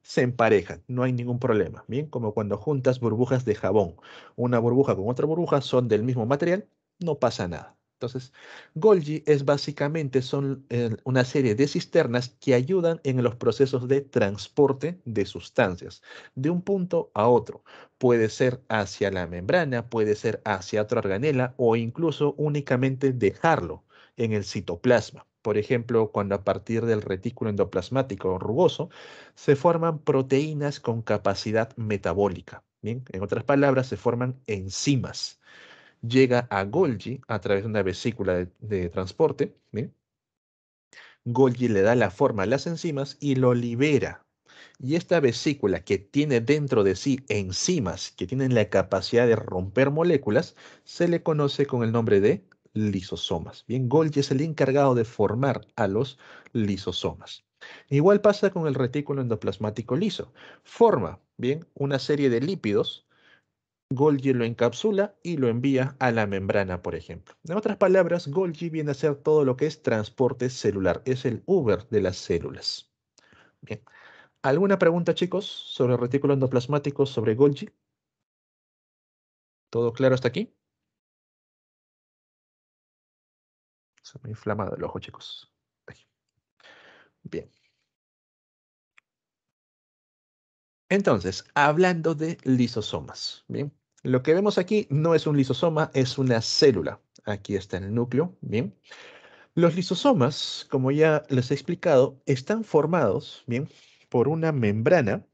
se emparejan, no hay ningún problema. Bien, como cuando juntas burbujas de jabón. Una burbuja con otra burbuja son del mismo material, no pasa nada. Entonces, Golgi es básicamente son una serie de cisternas que ayudan en los procesos de transporte de sustancias de un punto a otro. Puede ser hacia la membrana, puede ser hacia otra organela o incluso únicamente dejarlo en el citoplasma. Por ejemplo, cuando a partir del retículo endoplasmático rugoso se forman proteínas con capacidad metabólica. Bien, en otras palabras, se forman enzimas. Llega a Golgi a través de una vesícula de transporte. Bien, Golgi le da la forma a las enzimas y lo libera. Y esta vesícula que tiene dentro de sí enzimas que tienen la capacidad de romper moléculas, se le conoce con el nombre de lisosomas. Bien, Golgi es el encargado de formar a los lisosomas. Igual pasa con el retículo endoplasmático liso. Forma, bien, una serie de lípidos. Golgi lo encapsula y lo envía a la membrana, por ejemplo. En otras palabras, Golgi viene a ser todo lo que es transporte celular. Es el Uber de las células. Bien. ¿Alguna pregunta, chicos, sobre el retículo endoplasmático, sobre Golgi? ¿Todo claro hasta aquí? Se me ha inflamado el ojo, chicos. Ay. Bien. Entonces, hablando de lisosomas, bien. Lo que vemos aquí no es un lisosoma, es una célula. Aquí está el núcleo, bien. Los lisosomas, como ya les he explicado, están formados, bien, por una membrana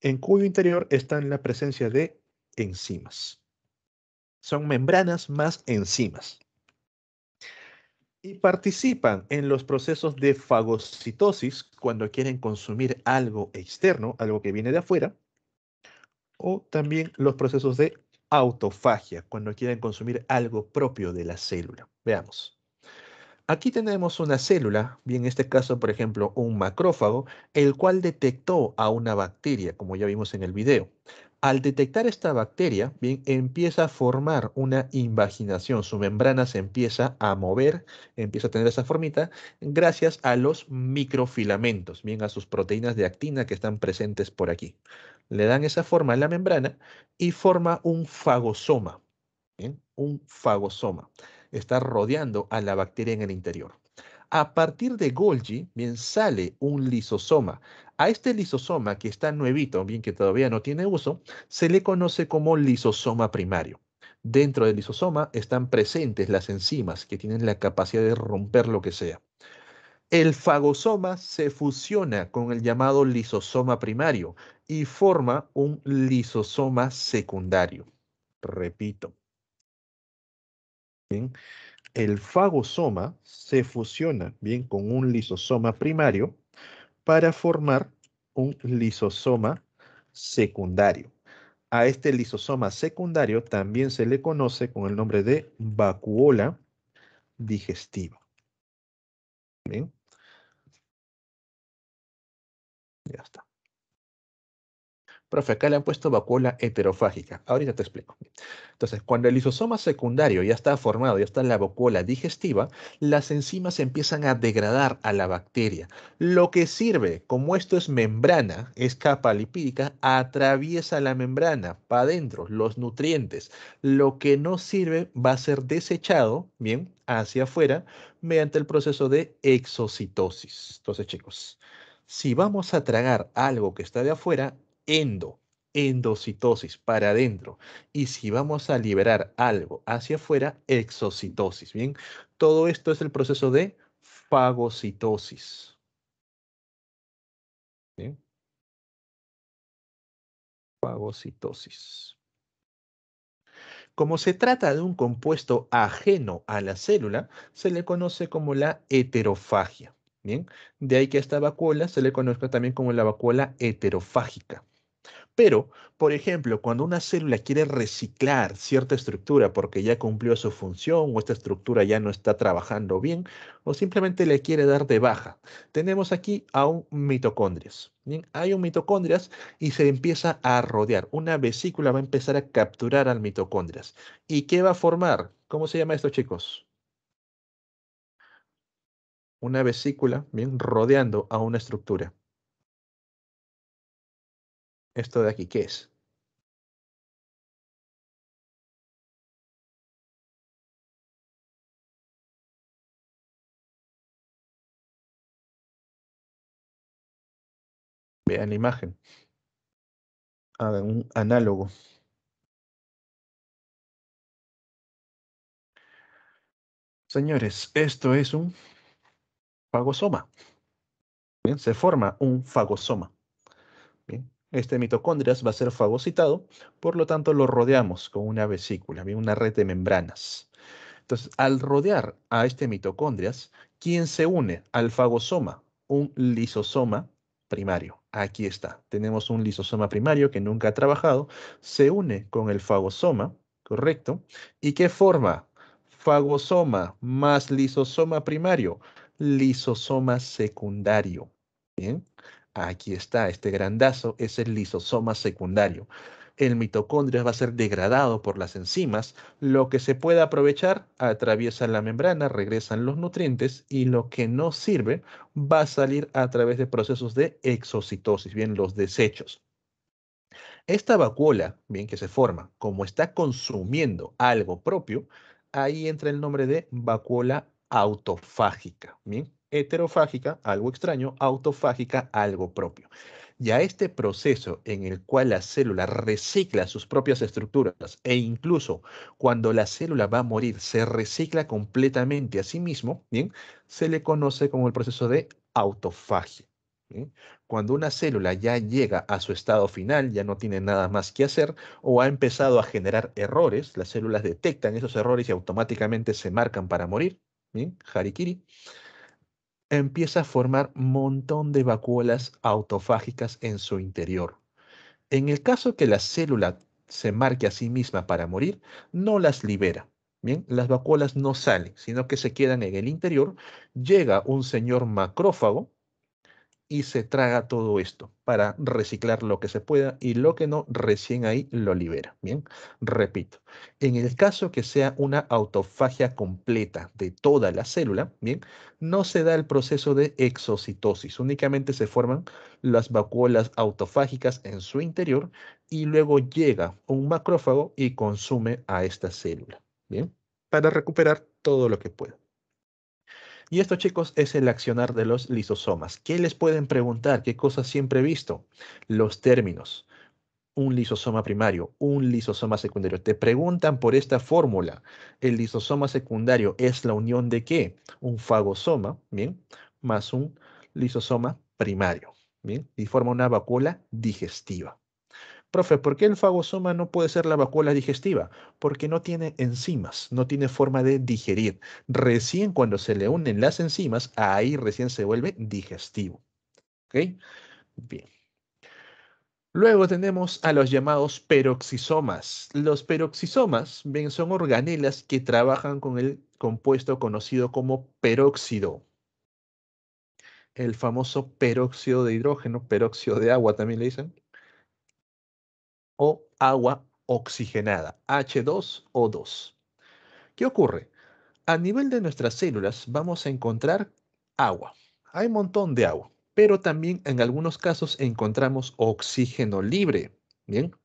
en cuyo interior está la presencia de enzimas. Son membranas más enzimas. Y participan en los procesos de fagocitosis cuando quieren consumir algo externo, algo que viene de afuera, o también los procesos de autofagia cuando quieren consumir algo propio de la célula. Veamos. Aquí tenemos una célula, bien en este caso, por ejemplo, un macrófago, el cual detectó a una bacteria, como ya vimos en el video. Al detectar esta bacteria, bien, empieza a formar una invaginación, su membrana se empieza a mover, empieza a tener esa formita, gracias a los microfilamentos, bien, a sus proteínas de actina que están presentes por aquí. Le dan esa forma a la membrana y forma un fagosoma, bien, un fagosoma está rodeando a la bacteria en el interior. A partir de Golgi, bien, sale un lisosoma. A este lisosoma que está nuevito, bien que todavía no tiene uso, se le conoce como lisosoma primario. Dentro del lisosoma están presentes las enzimas que tienen la capacidad de romper lo que sea. El fagosoma se fusiona con el llamado lisosoma primario y forma un lisosoma secundario. Repito, bien, el fagosoma se fusiona bien con un lisosoma primario para formar un lisosoma secundario. A este lisosoma secundario también se le conoce con el nombre de vacuola digestiva. Bien, ya está. Profe, acá le han puesto vacuola heterofágica. Ahorita te explico. Entonces, cuando el lisosoma secundario ya está formado, ya está en la vacuola digestiva, las enzimas empiezan a degradar a la bacteria. Lo que sirve, como esto es membrana, es capa lipídica, atraviesa la membrana para adentro, los nutrientes. Lo que no sirve va a ser desechado, bien, hacia afuera, mediante el proceso de exocitosis. Entonces, chicos, si vamos a tragar algo que está de afuera, endo. Endocitosis, para adentro. Y si vamos a liberar algo hacia afuera, exocitosis. Bien, todo esto es el proceso de fagocitosis. Bien, fagocitosis. Como se trata de un compuesto ajeno a la célula, se le conoce como la heterofagia. Bien, de ahí que esta vacuola se le conozca también como la vacuola heterofágica. Pero, por ejemplo, cuando una célula quiere reciclar cierta estructura porque ya cumplió su función o esta estructura ya no está trabajando bien o simplemente le quiere dar de baja, tenemos aquí a un mitocondrias. Bien, hay un mitocondrias y se empieza a rodear. Una vesícula va a empezar a capturar al mitocondrias. ¿Y qué va a formar? ¿Cómo se llama esto, chicos? Una vesícula, bien, rodeando a una estructura. Esto de aquí, ¿qué es? Vean la imagen. Hagan un análogo. Señores, esto es un fagosoma. Bien, se forma un fagosoma. Bien, este mitocondrias va a ser fagocitado, por lo tanto lo rodeamos con una vesícula, bien, una red de membranas. Entonces, al rodear a este mitocondrias, ¿quién se une al fagosoma? Un lisosoma primario. Aquí está. Tenemos un lisosoma primario que nunca ha trabajado, se une con el fagosoma, ¿correcto? ¿Y qué forma? Fagosoma más lisosoma primario, lisosoma secundario. Bien, aquí está, este grandazo es el lisosoma secundario. El mitocondrio va a ser degradado por las enzimas, lo que se puede aprovechar atraviesa la membrana, regresan los nutrientes y lo que no sirve va a salir a través de procesos de exocitosis, bien, los desechos. Esta vacuola, bien, que se forma, como está consumiendo algo propio, ahí entra el nombre de vacuola autofágica, bien. Heterofágica, algo extraño, autofágica, algo propio. Y a este proceso en el cual la célula recicla sus propias estructuras e incluso cuando la célula va a morir se recicla completamente a sí mismo, bien, se le conoce como el proceso de autofagia. ¿Bien? Cuando una célula ya llega a su estado final, ya no tiene nada más que hacer o ha empezado a generar errores, las células detectan esos errores y automáticamente se marcan para morir, ¿bien? Harikiri, empieza a formar un montón de vacuolas autofágicas en su interior. En el caso que la célula se marque a sí misma para morir, no las libera. Bien, las vacuolas no salen, sino que se quedan en el interior. Llega un señor macrófago y se traga todo esto para reciclar lo que se pueda y lo que no, recién ahí lo libera. Bien, repito, en el caso que sea una autofagia completa de toda la célula, bien, no se da el proceso de exocitosis, únicamente se forman las vacuolas autofágicas en su interior y luego llega un macrófago y consume a esta célula. Bien, para recuperar todo lo que pueda. Y esto, chicos, es el accionar de los lisosomas. ¿Qué les pueden preguntar? ¿Qué cosas siempre he visto? Los términos. Un lisosoma primario, un lisosoma secundario. Te preguntan por esta fórmula. El lisosoma secundario es la unión de qué? Un fagosoma, ¿bien? Más un lisosoma primario, ¿bien? Y forma una vacuola digestiva. Profe, ¿por qué el fagosoma no puede ser la vacuola digestiva? Porque no tiene enzimas, no tiene forma de digerir. Recién cuando se le unen las enzimas, ahí recién se vuelve digestivo. ¿Ok? Bien. Luego tenemos a los llamados peroxisomas. Los peroxisomas, bien, son organelas que trabajan con el compuesto conocido como peróxido. El famoso peróxido de hidrógeno, peróxido de agua también le dicen, o agua oxigenada, H2O2. ¿Qué ocurre? A nivel de nuestras células vamos a encontrar agua. Hay un montón de agua, pero también en algunos casos encontramos oxígeno libre. Bien,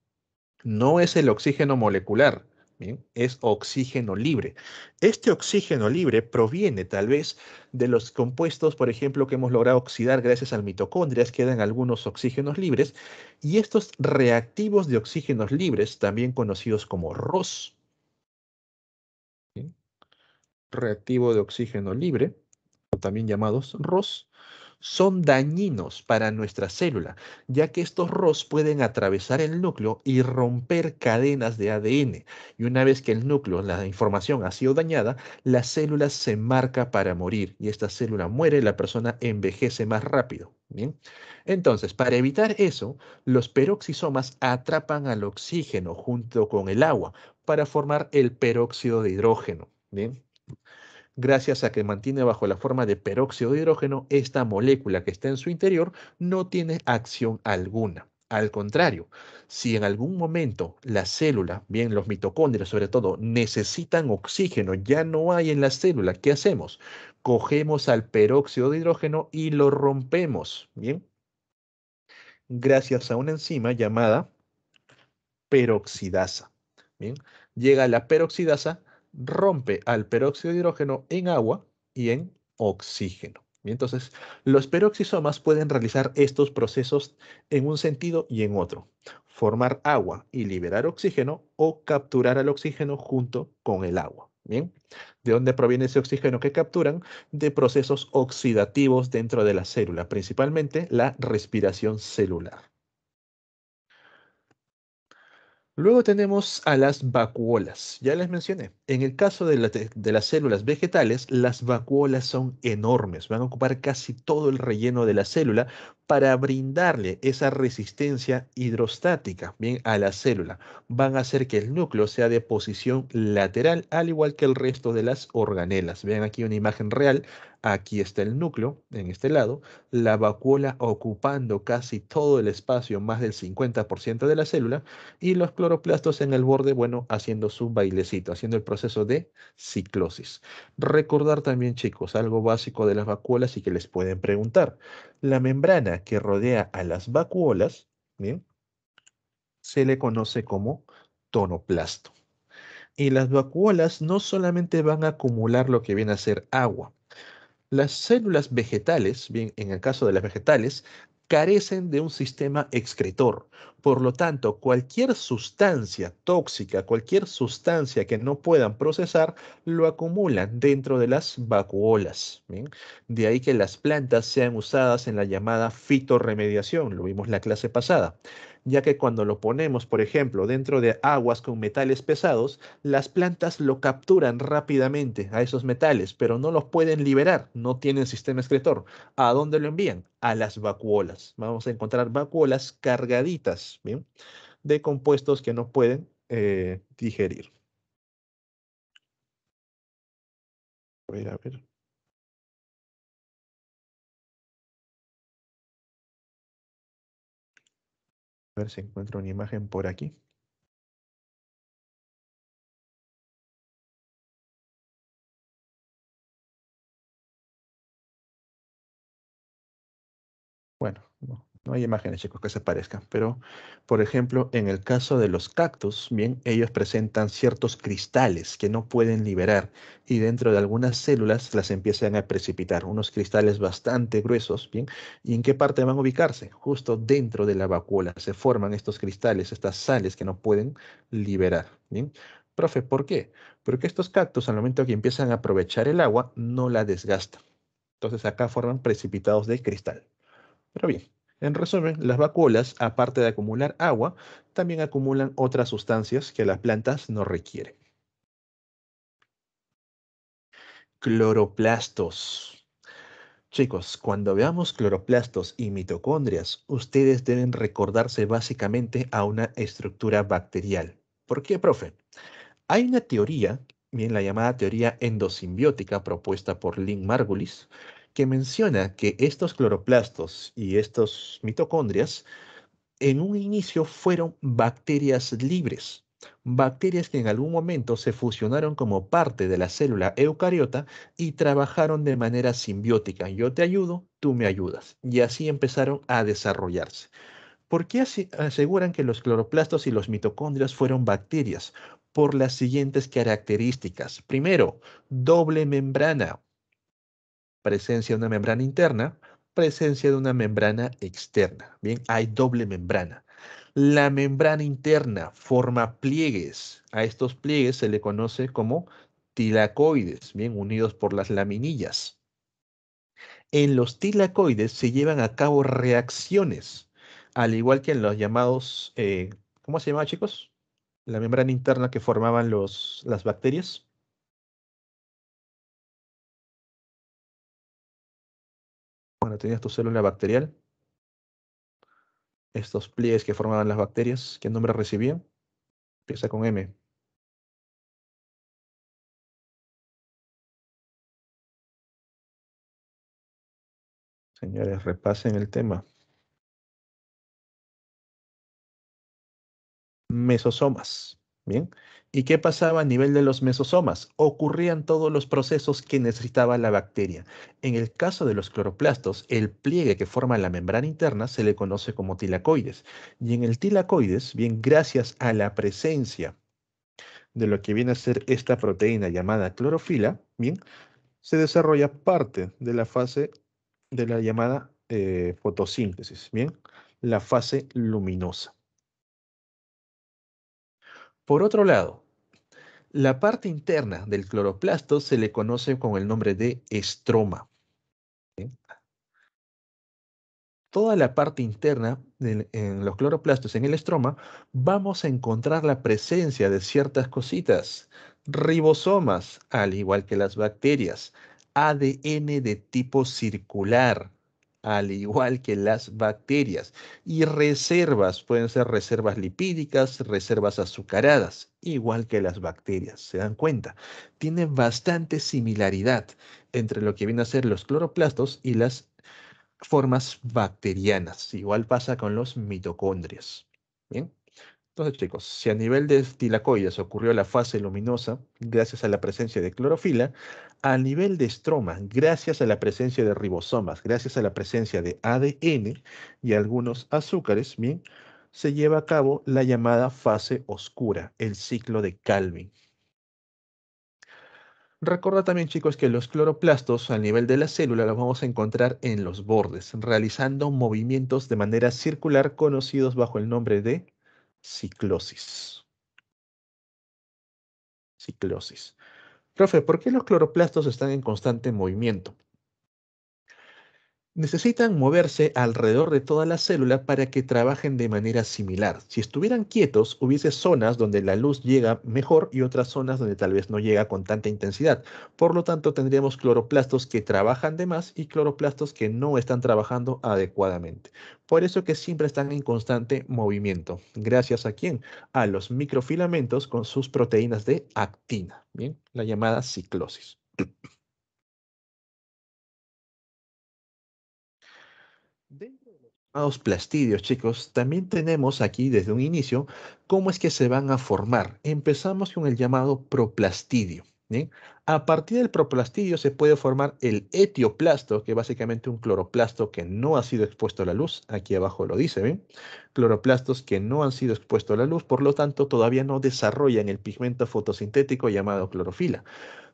no es el oxígeno molecular, Bien, es oxígeno libre. Este oxígeno libre proviene tal vez de los compuestos, por ejemplo, que hemos logrado oxidar gracias al mitocondrias, quedan algunos oxígenos libres, y estos reactivos de oxígenos libres, también conocidos como ROS, ¿sí? Reactivo de oxígeno libre, o también llamados ROS, son dañinos para nuestra célula, ya que estos ROS pueden atravesar el núcleo y romper cadenas de ADN. Y una vez que el núcleo, la información ha sido dañada, la célula se marca para morir y esta célula muere, la persona envejece más rápido. Bien. Entonces, para evitar eso, los peroxisomas atrapan al oxígeno junto con el agua para formar el peróxido de hidrógeno. Bien. Gracias a que mantiene bajo la forma de peróxido de hidrógeno, esta molécula que está en su interior no tiene acción alguna. Al contrario, si en algún momento la célula, bien los mitocondrios sobre todo, necesitan oxígeno, ya no hay en la célula, ¿qué hacemos? Cogemos al peróxido de hidrógeno y lo rompemos, bien, gracias a una enzima llamada peroxidasa. Bien, llega la peroxidasa, rompe al peróxido de hidrógeno en agua y en oxígeno. Bien, entonces, los peroxisomas pueden realizar estos procesos en un sentido y en otro. Formar agua y liberar oxígeno o capturar al oxígeno junto con el agua. Bien, ¿de dónde proviene ese oxígeno que capturan? De procesos oxidativos dentro de la célula, principalmente la respiración celular. Luego tenemos a las vacuolas. Ya les mencioné. En el caso de las células vegetales, las vacuolas son enormes. Van a ocupar casi todo el relleno de la célula para brindarle esa resistencia hidrostática, bien, a la célula. Van a hacer que el núcleo sea de posición lateral, al igual que el resto de las organelas. Vean aquí una imagen real. Aquí está el núcleo, en este lado, la vacuola ocupando casi todo el espacio, más del 50% de la célula, y los cloroplastos en el borde, bueno, haciendo su bailecito, haciendo el proceso de ciclosis. Recordar también, chicos, algo básico de las vacuolas y que les pueden preguntar. La membrana que rodea a las vacuolas, ¿bien? Se le conoce como tonoplasto. Y las vacuolas no solamente van a acumular lo que viene a ser agua. Las células vegetales, bien, en el caso de las vegetales, carecen de un sistema excretor. Por lo tanto, cualquier sustancia tóxica, cualquier sustancia que no puedan procesar, lo acumulan dentro de las vacuolas. Bien. De ahí que las plantas sean usadas en la llamada fitorremediación, lo vimos la clase pasada, ya que cuando lo ponemos, por ejemplo, dentro de aguas con metales pesados, las plantas lo capturan rápidamente a esos metales, pero no los pueden liberar, no tienen sistema excretor. ¿A dónde lo envían? A las vacuolas. Vamos a encontrar vacuolas cargaditas, ¿bien? De compuestos que no pueden digerir. A ver, a ver si encuentro una imagen por aquí. Bueno, no hay imágenes, chicos, que se parezcan, pero, por ejemplo, en el caso de los cactus, bien, ellos presentan ciertos cristales que no pueden liberar y dentro de algunas células las empiezan a precipitar, unos cristales bastante gruesos, bien, ¿y en qué parte van a ubicarse? Justo dentro de la vacuola se forman estos cristales, estas sales que no pueden liberar, bien. Profe, ¿por qué? Porque estos cactus, al momento que empiezan a aprovechar el agua, no la desgastan. Entonces acá forman precipitados de cristal. Pero bien, en resumen, las vacuolas, aparte de acumular agua, también acumulan otras sustancias que las plantas no requieren. Cloroplastos. Chicos, cuando veamos cloroplastos y mitocondrias, ustedes deben recordarse básicamente a una estructura bacterial. ¿Por qué, profe? Hay una teoría, bien la llamada teoría endosimbiótica propuesta por Lynn Margulis, que menciona que estos cloroplastos y estos mitocondrias en un inicio fueron bacterias libres, bacterias que en algún momento se fusionaron como parte de la célula eucariota y trabajaron de manera simbiótica. Yo te ayudo, tú me ayudas. Y así empezaron a desarrollarse. ¿Por qué aseguran que los cloroplastos y los mitocondrias fueron bacterias? por las siguientes características. Primero, doble membrana. Presencia de una membrana interna, presencia de una membrana externa. Bien, hay doble membrana. La membrana interna forma pliegues. A estos pliegues se le conoce como tilacoides, bien, unidos por las laminillas. En los tilacoides se llevan a cabo reacciones, al igual que en los llamados, ¿cómo se llamaba, chicos? La membrana interna que formaban las bacterias. Cuando tenías tu célula bacterial, estos pliegues que formaban las bacterias, ¿qué nombre recibían? Empieza con M. Señores, repasen el tema. Mesosomas. Bien. ¿Y qué pasaba a nivel de los mesosomas? Ocurrían todos los procesos que necesitaba la bacteria. En el caso de los cloroplastos, el pliegue que forma la membrana interna se le conoce como tilacoides. Y en el tilacoides, bien, gracias a la presencia de lo que viene a ser esta proteína llamada clorofila, bien, se desarrolla parte de la fase de la llamada fotosíntesis, bien, la fase luminosa. Por otro lado, la parte interna del cloroplasto se le conoce con el nombre de estroma. ¿Sí? Toda la parte interna en los cloroplastos, en el estroma, vamos a encontrar la presencia de ciertas cositas, ribosomas, al igual que las bacterias, ADN de tipo circular, al igual que las bacterias, y reservas, pueden ser reservas lipídicas, reservas azucaradas, igual que las bacterias. ¿Se dan cuenta? Tienen bastante similaridad entre lo que vienen a ser los cloroplastos y las formas bacterianas. Igual pasa con los mitocondrias. Bien. Entonces, chicos, si a nivel de tilacoides ocurrió la fase luminosa gracias a la presencia de clorofila, a nivel de estroma, gracias a la presencia de ribosomas, gracias a la presencia de ADN y algunos azúcares, bien, se lleva a cabo la llamada fase oscura, el ciclo de Calvin. Recuerda también, chicos, que los cloroplastos a nivel de la célula los vamos a encontrar en los bordes, realizando movimientos de manera circular conocidos bajo el nombre de ciclosis. Ciclosis. Profe, ¿por qué los cloroplastos están en constante movimiento? Necesitan moverse alrededor de toda la célula para que trabajen de manera similar. Si estuvieran quietos, hubiese zonas donde la luz llega mejor y otras zonas donde tal vez no llega con tanta intensidad. Por lo tanto, tendríamos cloroplastos que trabajan de más y cloroplastos que no están trabajando adecuadamente. Por eso que siempre están en constante movimiento. ¿Gracias a quién? A los microfilamentos con sus proteínas de actina, ¿bien? La llamada ciclosis. Dentro de los llamados plastidios, chicos, también tenemos aquí desde un inicio cómo es que se van a formar. Empezamos con el llamado proplastidio. ¿Bien? A partir del proplastidio se puede formar el etioplasto, que es básicamente un cloroplasto que no ha sido expuesto a la luz. Aquí abajo lo dice, ¿ven? Cloroplastos que no han sido expuestos a la luz, por lo tanto todavía no desarrollan el pigmento fotosintético llamado clorofila.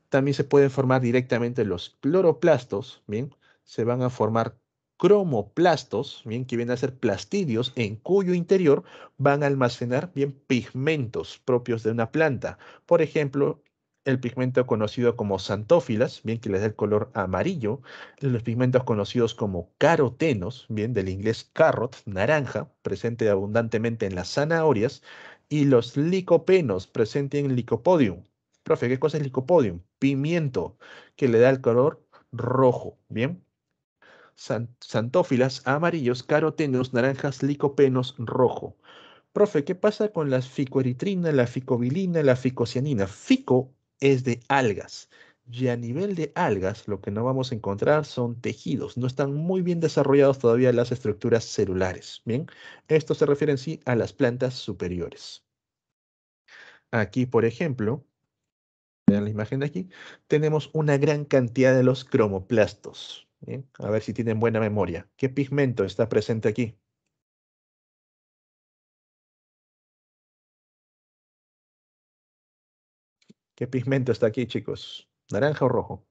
También se pueden formar directamente los cloroplastos, ¿bien? Se van a formar cromoplastos, bien, que vienen a ser plastidios en cuyo interior van a almacenar bien pigmentos propios de una planta. Por ejemplo, el pigmento conocido como xantófilas, bien, que les da el color amarillo, los pigmentos conocidos como carotenos, bien, del inglés carrot, naranja, presente abundantemente en las zanahorias, y los licopenos, presente en Lycopodium. Profe, ¿qué cosa es licopodium? Pimiento, que le da el color rojo, ¿bien? Xantófilas amarillos, carotenos, naranjas, licopenos, rojo. Profe, ¿qué pasa con la ficoeritrina, la ficobilina, la ficocianina? Fico es de algas. Y a nivel de algas, lo que no vamos a encontrar son tejidos. No están muy bien desarrollados todavía las estructuras celulares. Bien, esto se refiere en sí a las plantas superiores. Aquí, por ejemplo, vean la imagen de aquí, tenemos una gran cantidad de los cromoplastos. ¿Bien? A ver si tienen buena memoria. ¿Qué pigmento está presente aquí? ¿Qué pigmento está aquí, chicos? ¿Naranja o rojo?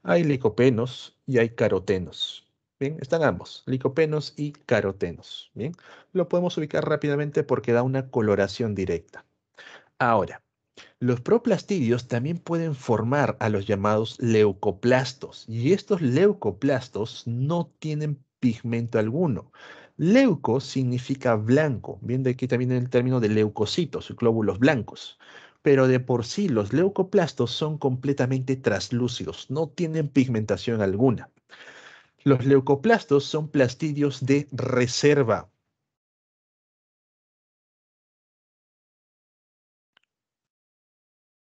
Hay licopenos y hay carotenos. Bien, están ambos, licopenos y carotenos. Bien, lo podemos ubicar rápidamente porque da una coloración directa. Ahora, los proplastidios también pueden formar a los llamados leucoplastos, y estos leucoplastos no tienen pigmento alguno. Leuco significa blanco, bien de aquí también el término de leucocitos, glóbulos blancos. Pero de por sí los leucoplastos son completamente translúcidos, no tienen pigmentación alguna. Los leucoplastos son plastidios de reserva.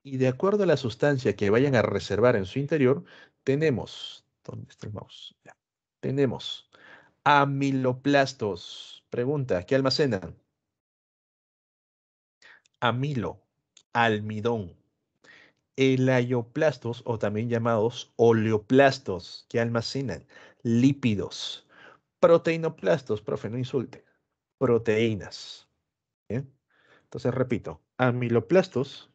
Y de acuerdo a la sustancia que vayan a reservar en su interior, tenemos, ¿dónde está el mouse? Ya. Tenemos amiloplastos. Pregunta, ¿qué almacenan? Amilo, almidón. Elaioplastos, o también llamados oleoplastos, que almacenan lípidos. Proteinoplastos, profe, no insulte. Proteínas. ¿Bien? Entonces repito, amiloplastos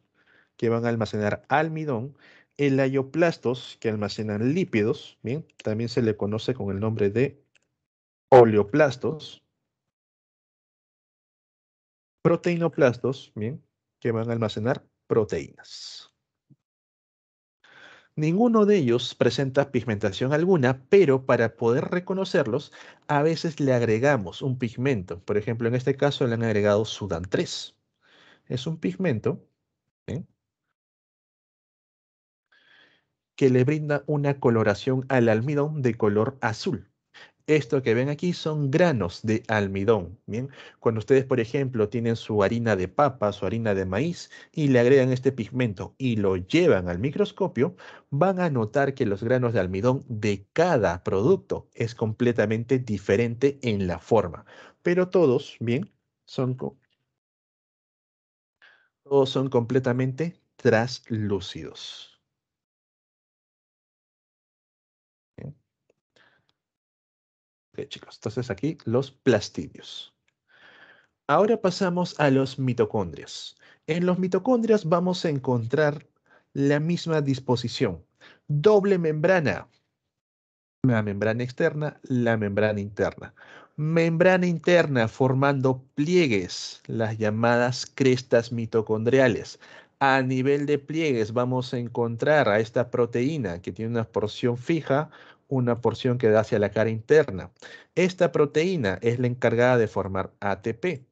que van a almacenar almidón, elaиoplastos que almacenan lípidos, bien, también se le conoce con el nombre de oleoplastos, proteinoplastos, bien, que van a almacenar proteínas. Ninguno de ellos presenta pigmentación alguna, pero para poder reconocerlos, a veces le agregamos un pigmento. Por ejemplo, en este caso le han agregado Sudan 3. Es un pigmento, ¿bien?, que le brinda una coloración al almidón de color azul. Esto que ven aquí son granos de almidón, ¿bien? Cuando ustedes, por ejemplo, tienen su harina de papa, su harina de maíz y le agregan este pigmento y lo llevan al microscopio, van a notar que los granos de almidón de cada producto es completamente diferente en la forma. Pero todos, ¿bien? Son, todos son completamente traslúcidos. ¿Bien? Ok, chicos, entonces aquí los plastidios. Ahora pasamos a los mitocondrias. En los mitocondrias vamos a encontrar la misma disposición. Doble membrana, la membrana externa, la membrana interna. Membrana interna formando pliegues, las llamadas crestas mitocondriales. A nivel de pliegues vamos a encontrar a esta proteína que tiene una porción fija, una porción que da hacia la cara interna. Esta proteína es la encargada de formar ATP.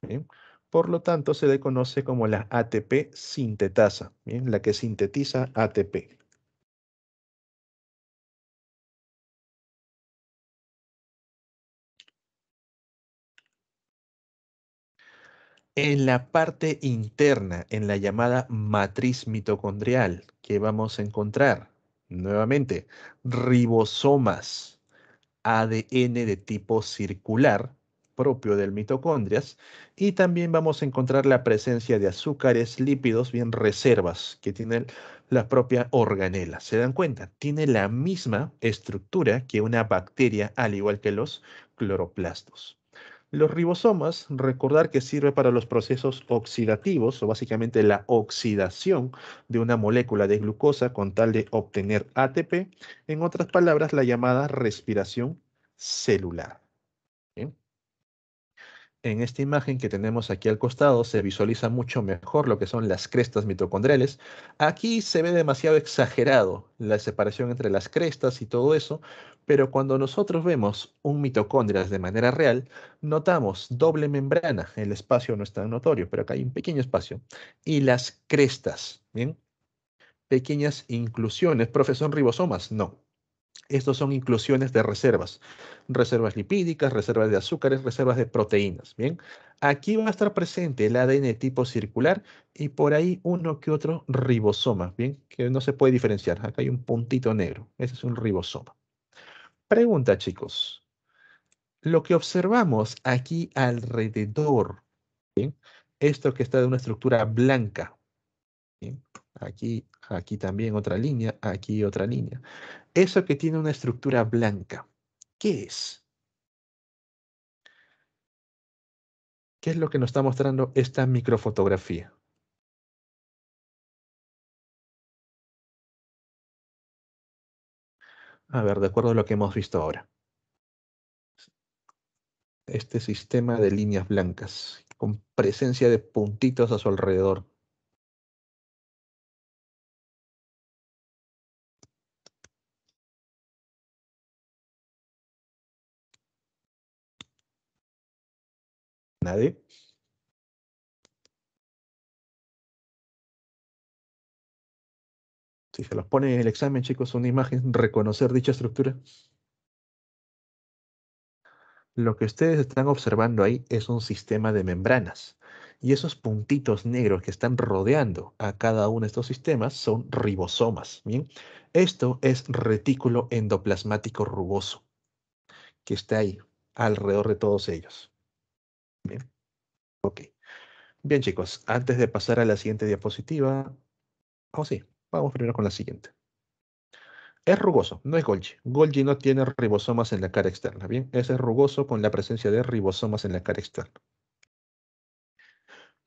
¿Bien? Por lo tanto, se le conoce como la ATP sintetasa, ¿bien? La que sintetiza ATP. En la parte interna, en la llamada matriz mitocondrial, que vamos a encontrar nuevamente ribosomas, ADN de tipo circular, propio del mitocondrias, y también vamos a encontrar la presencia de azúcares, lípidos, bien reservas, que tienen la propia organela. ¿Se dan cuenta? Tiene la misma estructura que una bacteria, al igual que los cloroplastos. Los ribosomas, recordar que sirve para los procesos oxidativos, o básicamente la oxidación de una molécula de glucosa con tal de obtener ATP, en otras palabras, la llamada respiración celular. ¿Bien? En esta imagen que tenemos aquí al costado se visualiza mucho mejor lo que son las crestas mitocondriales. Aquí se ve demasiado exagerado la separación entre las crestas y todo eso, pero cuando nosotros vemos un mitocondrias de manera real, notamos doble membrana. El espacio no es tan notorio, pero acá hay un pequeño espacio. Y las crestas, ¿bien? Pequeñas inclusiones. ¿Profe, son ribosomas? No. Estos son inclusiones de reservas. Reservas lipídicas, reservas de azúcares, reservas de proteínas. Bien, aquí va a estar presente el ADN tipo circular y por ahí uno que otro ribosoma. Bien, que no se puede diferenciar. Acá hay un puntito negro. Ese es un ribosoma. Pregunta, chicos. Lo que observamos aquí alrededor, ¿bien? Esto que está de una estructura blanca. Bien, aquí también otra línea, aquí otra línea. Eso que tiene una estructura blanca, ¿qué es? ¿Qué es lo que nos está mostrando esta microfotografía? A ver, de acuerdo a lo que hemos visto ahora. Este sistema de líneas blancas, con presencia de puntitos a su alrededor. ¿Nadie? Si se los pone en el examen, chicos, una imagen, reconocer dicha estructura. Lo que ustedes están observando ahí es un sistema de membranas. Y esos puntitos negros que están rodeando a cada uno de estos sistemas son ribosomas. Bien, esto es retículo endoplasmático rugoso, que está ahí, alrededor de todos ellos. Bien, ok. Bien, chicos, antes de pasar a la siguiente diapositiva, oh sí, vamos primero con la siguiente. Es rugoso, no es Golgi. Golgi no tiene ribosomas en la cara externa, ¿bien? Ese es rugoso con la presencia de ribosomas en la cara externa.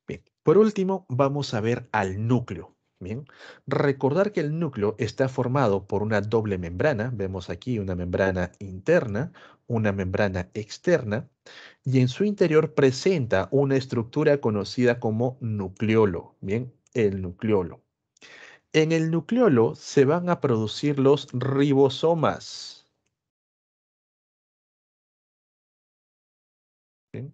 Bien, por último, vamos a ver al núcleo. Bien, recordar que el núcleo está formado por una doble membrana. Vemos aquí una membrana interna, una membrana externa, y en su interior presenta una estructura conocida como nucleolo. Bien, el nucleolo. En el nucleolo se van a producir los ribosomas. ¿Bien?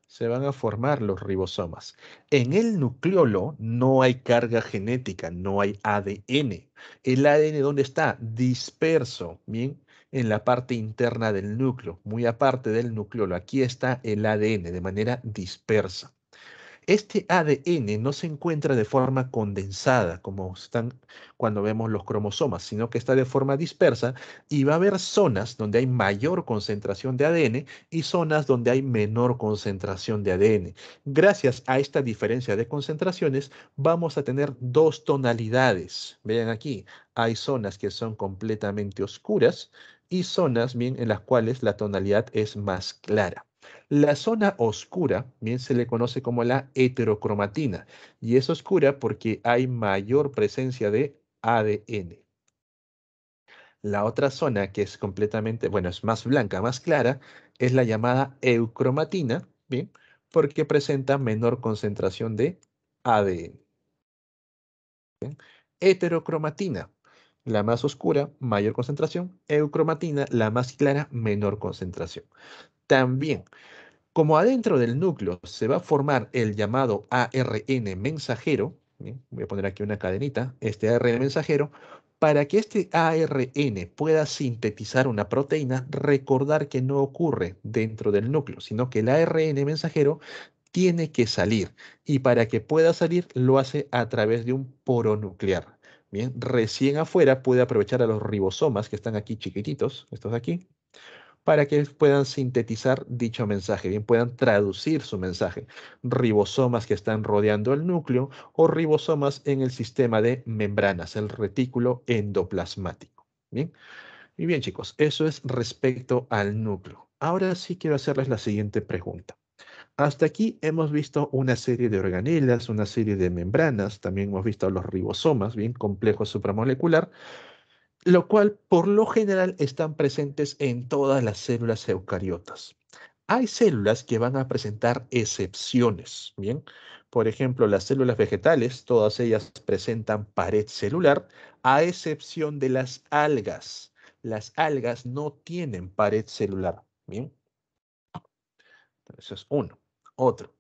Se van a formar los ribosomas. En el nucleolo no hay carga genética, no hay ADN. ¿El ADN dónde está? Disperso, ¿bien? En la parte interna del núcleo, muy aparte del nucleolo. Aquí está el ADN de manera dispersa. Este ADN no se encuentra de forma condensada, como están cuando vemos los cromosomas, sino que está de forma dispersa y va a haber zonas donde hay mayor concentración de ADN y zonas donde hay menor concentración de ADN. Gracias a esta diferencia de concentraciones, vamos a tener dos tonalidades. Vean aquí, hay zonas que son completamente oscuras y zonas bien en las cuales la tonalidad es más clara. La zona oscura bien se le conoce como la heterocromatina y es oscura porque hay mayor presencia de ADN. La otra zona que es completamente, bueno, es más blanca, más clara, es la llamada eucromatina, bien, porque presenta menor concentración de ADN. ¿Bien? Heterocromatina, la más oscura, mayor concentración, eucromatina, la más clara, menor concentración. También como adentro del núcleo se va a formar el llamado ARN mensajero, ¿bien? Voy a poner aquí una cadenita, este ARN mensajero, para que este ARN pueda sintetizar una proteína, recordar que no ocurre dentro del núcleo, sino que el ARN mensajero tiene que salir. Y para que pueda salir, lo hace a través de un poro nuclear. Bien, recién afuera puede aprovechar a los ribosomas que están aquí chiquititos, estos de aquí, para que puedan sintetizar dicho mensaje, bien puedan traducir su mensaje. Ribosomas que están rodeando el núcleo o ribosomas en el sistema de membranas, el retículo endoplasmático. Bien, y bien chicos, eso es respecto al núcleo. Ahora sí quiero hacerles la siguiente pregunta. Hasta aquí hemos visto una serie de organelas, una serie de membranas, también hemos visto los ribosomas, bien complejo supramolecular, lo cual por lo general están presentes en todas las células eucariotas. Hay células que van a presentar excepciones, ¿bien? Por ejemplo, las células vegetales, todas ellas presentan pared celular, a excepción de las algas. Las algas no tienen pared celular, ¿bien? Eso es uno. Otro.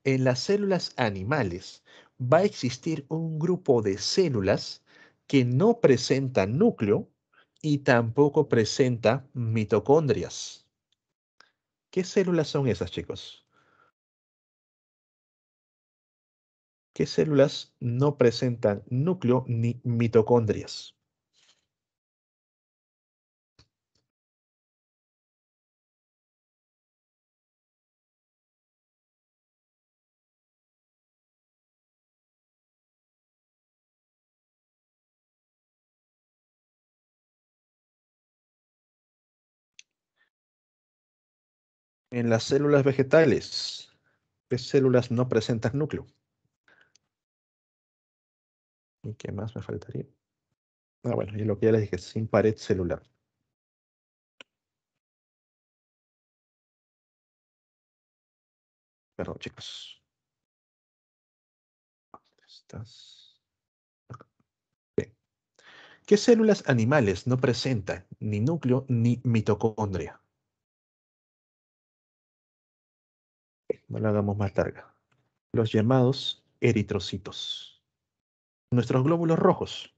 En las células animales va a existir un grupo de células que no presentan núcleo y tampoco presenta mitocondrias. ¿Qué células son esas, chicos? ¿Qué células no presentan núcleo ni mitocondrias? En las células vegetales, ¿qué células no presentan núcleo? ¿Y qué más me faltaría? Ah, bueno, y lo que ya les dije, sin pared celular. Perdón, chicos. Estas. Bien. ¿Qué células animales no presentan ni núcleo ni mitocondria? No lo hagamos más larga. Los llamados eritrocitos. Nuestros glóbulos rojos.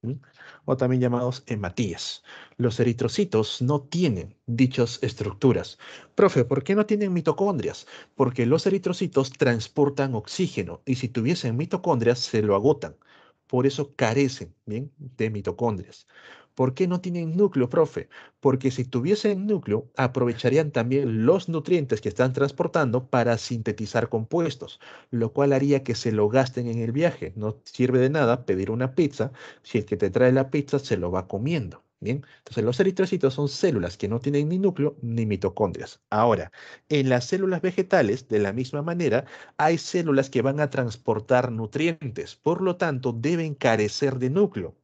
¿M? O también llamados hematías. Los eritrocitos no tienen dichas estructuras. Profe, ¿por qué no tienen mitocondrias? Porque los eritrocitos transportan oxígeno y si tuviesen mitocondrias se lo agotan. Por eso carecen, ¿bien?, de mitocondrias. ¿Por qué no tienen núcleo, profe? Porque si tuviesen núcleo, aprovecharían también los nutrientes que están transportando para sintetizar compuestos, lo cual haría que se lo gasten en el viaje. No sirve de nada pedir una pizza si el que te trae la pizza se lo va comiendo. Bien, entonces los eritrocitos son células que no tienen ni núcleo ni mitocondrias. Ahora, en las células vegetales, de la misma manera, hay células que van a transportar nutrientes, por lo tanto, deben carecer de núcleo.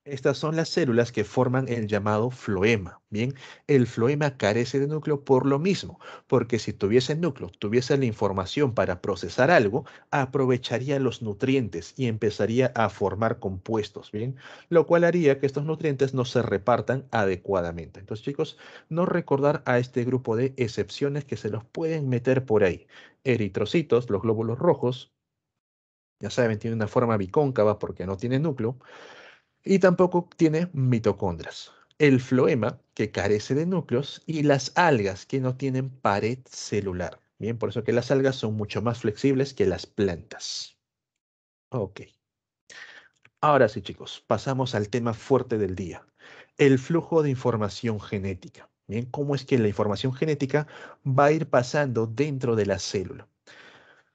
Estas son las células que forman el llamado floema. Bien, el floema carece de núcleo por lo mismo, porque si tuviese núcleo, tuviese la información para procesar algo, aprovecharía los nutrientes y empezaría a formar compuestos, bien, lo cual haría que estos nutrientes no se repartan adecuadamente. Entonces, chicos, no recordar a este grupo de excepciones que se los pueden meter por ahí. Eritrocitos, los glóbulos rojos, ya saben, tienen una forma bicóncava porque no tiene núcleo y tampoco tiene mitocondrias. El floema, que carece de núcleos, y las algas, que no tienen pared celular. Bien, por eso que las algas son mucho más flexibles que las plantas. Ok. Ahora sí, chicos, pasamos al tema fuerte del día. El flujo de información genética. Bien, ¿cómo es que la información genética va a ir pasando dentro de la célula?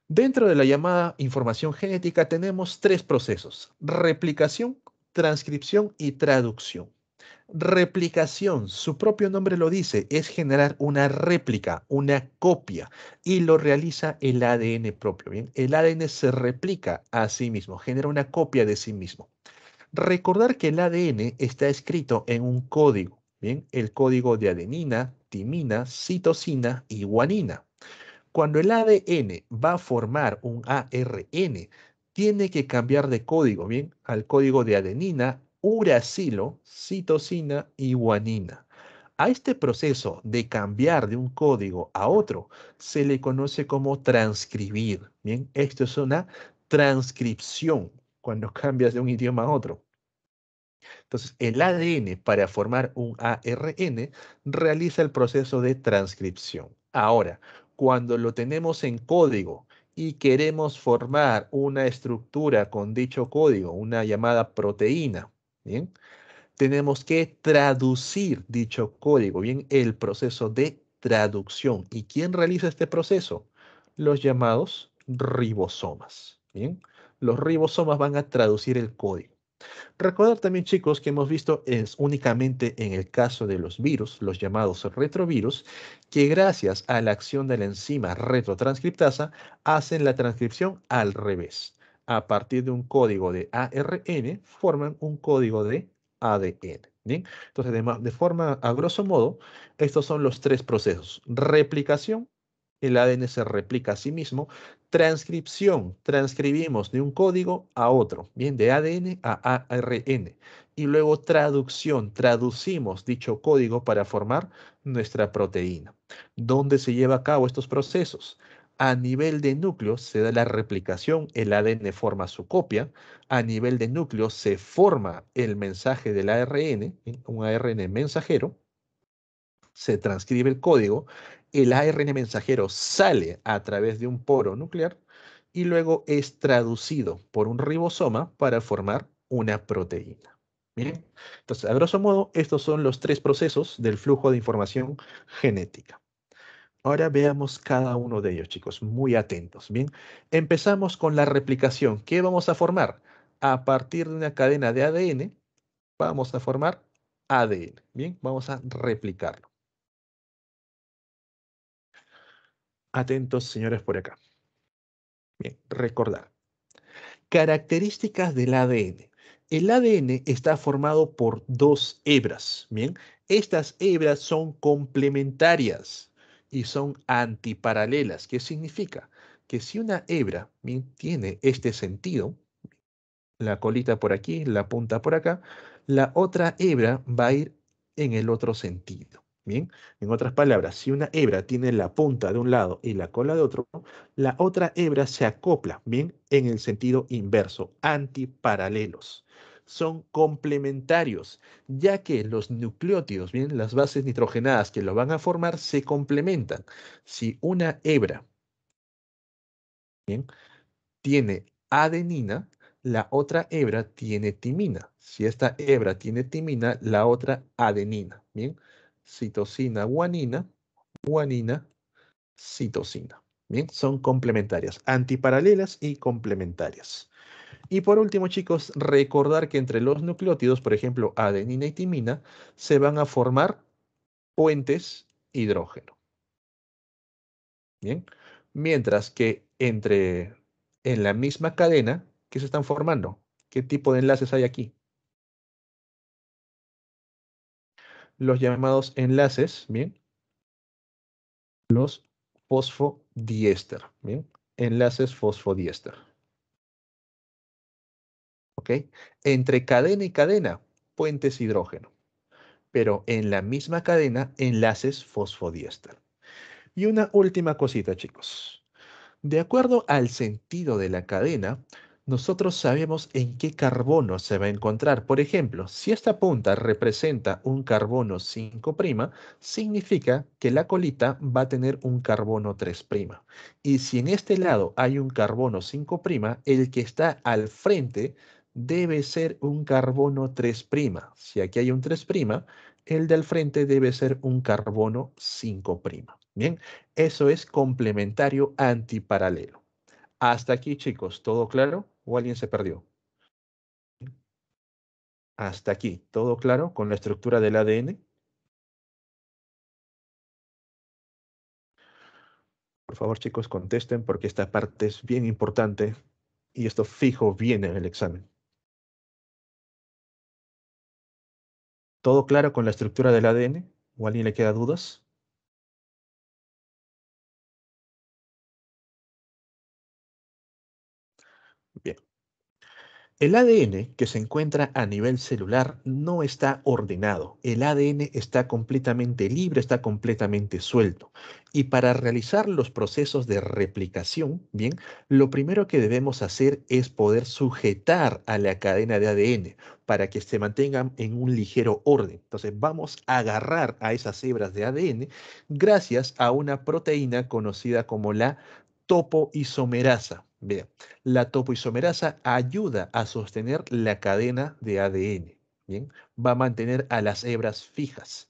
Dentro de la llamada información genética tenemos tres procesos: replicación, transcripción y traducción. Replicación, su propio nombre lo dice, es generar una réplica, una copia, y lo realiza el ADN propio. Bien, el ADN se replica a sí mismo, genera una copia de sí mismo. Recordar que el ADN está escrito en un código. Bien, el código de adenina, timina, citosina y guanina. Cuando el ADN va a formar un ARN, tiene que cambiar de código, ¿bien? Al código de adenina, uracilo, citosina y guanina. A este proceso de cambiar de un código a otro se le conoce como transcribir, ¿bien? Esto es una transcripción cuando cambias de un idioma a otro. Entonces, el ADN para formar un ARN realiza el proceso de transcripción. Ahora, cuando lo tenemos en código y queremos formar una estructura con dicho código, una llamada proteína, ¿bien? Tenemos que traducir dicho código, bien, el proceso de traducción. ¿Y quién realiza este proceso? Los llamados ribosomas, bien. Los ribosomas van a traducir el código. Recordar también, chicos, que hemos visto es únicamente en el caso de los virus, los llamados retrovirus, que gracias a la acción de la enzima retrotranscriptasa hacen la transcripción al revés. A partir de un código de ARN forman un código de ADN. ¿Bien? Entonces, de forma, a grosso modo, estos son los tres procesos: replicación, el ADN se replica a sí mismo; transcripción, transcribimos de un código a otro, bien, de ADN a ARN. Y luego traducción, traducimos dicho código para formar nuestra proteína. ¿Dónde se lleva a cabo estos procesos? A nivel de núcleo se da la replicación, el ADN forma su copia. A nivel de núcleo se forma el mensaje del ARN, un ARN mensajero, se transcribe el código, el ARN mensajero sale a través de un poro nuclear y luego es traducido por un ribosoma para formar una proteína. Bien, entonces, a grosso modo, estos son los tres procesos del flujo de información genética. Ahora veamos cada uno de ellos, chicos, muy atentos. Bien, empezamos con la replicación. ¿Qué vamos a formar? A partir de una cadena de ADN, vamos a formar ADN. Bien, vamos a replicarlo. Atentos, señores, por acá. Bien, recordar. Características del ADN. El ADN está formado por dos hebras. Bien, estas hebras son complementarias. y son antiparalelas. ¿Qué significa? Que si una hebra bien, tiene este sentido, la colita por aquí, la punta por acá, la otra hebra va a ir en el otro sentido. Bien, en otras palabras, si una hebra tiene la punta de un lado y la cola de otro, la otra hebra se acopla, bien, en el sentido inverso, antiparalelos. Son complementarios, ya que los nucleótidos, bien, las bases nitrogenadas que lo van a formar se complementan. Si una hebra, bien, tiene adenina, la otra hebra tiene timina. Si esta hebra tiene timina, la otra adenina. Bien, citosina, guanina, guanina, citosina. Bien, son complementarias, antiparalelas y complementarias. Y por último, chicos, recordar que entre los nucleótidos, por ejemplo, adenina y timina, se van a formar puentes hidrógeno. Bien, mientras que en la misma cadena, ¿qué se están formando? ¿Qué tipo de enlaces hay aquí? Los llamados enlaces, bien, los fosfodiéster, bien, enlaces fosfodiéster, ¿ok? Entre cadena y cadena, puentes hidrógeno, pero en la misma cadena, enlaces fosfodiéster. Y una última cosita, chicos. De acuerdo al sentido de la cadena, nosotros sabemos en qué carbono se va a encontrar. Por ejemplo, si esta punta representa un carbono 5', significa que la colita va a tener un carbono 3'. Y si en este lado hay un carbono 5', el que está al frente debe ser un carbono 3'. Si aquí hay un 3', el del frente debe ser un carbono 5'. Bien, eso es complementario antiparalelo. Hasta aquí, chicos, ¿todo claro? ¿O alguien se perdió? Hasta aquí, ¿todo claro con la estructura del ADN? Por favor, chicos, contesten porque esta parte es bien importante y esto fijo viene en el examen. ¿Todo claro con la estructura del ADN? ¿O a alguien le queda dudas? Bien. El ADN que se encuentra a nivel celular no está ordenado. El ADN está completamente libre, está completamente suelto. Y para realizar los procesos de replicación, bien, lo primero que debemos hacer es poder sujetar a la cadena de ADN para que se mantengan en un ligero orden. Entonces vamos a agarrar a esas hebras de ADN gracias a una proteína conocida como la topoisomerasa. Bien. La topoisomerasa ayuda a sostener la cadena de ADN. Bien, va a mantener a las hebras fijas.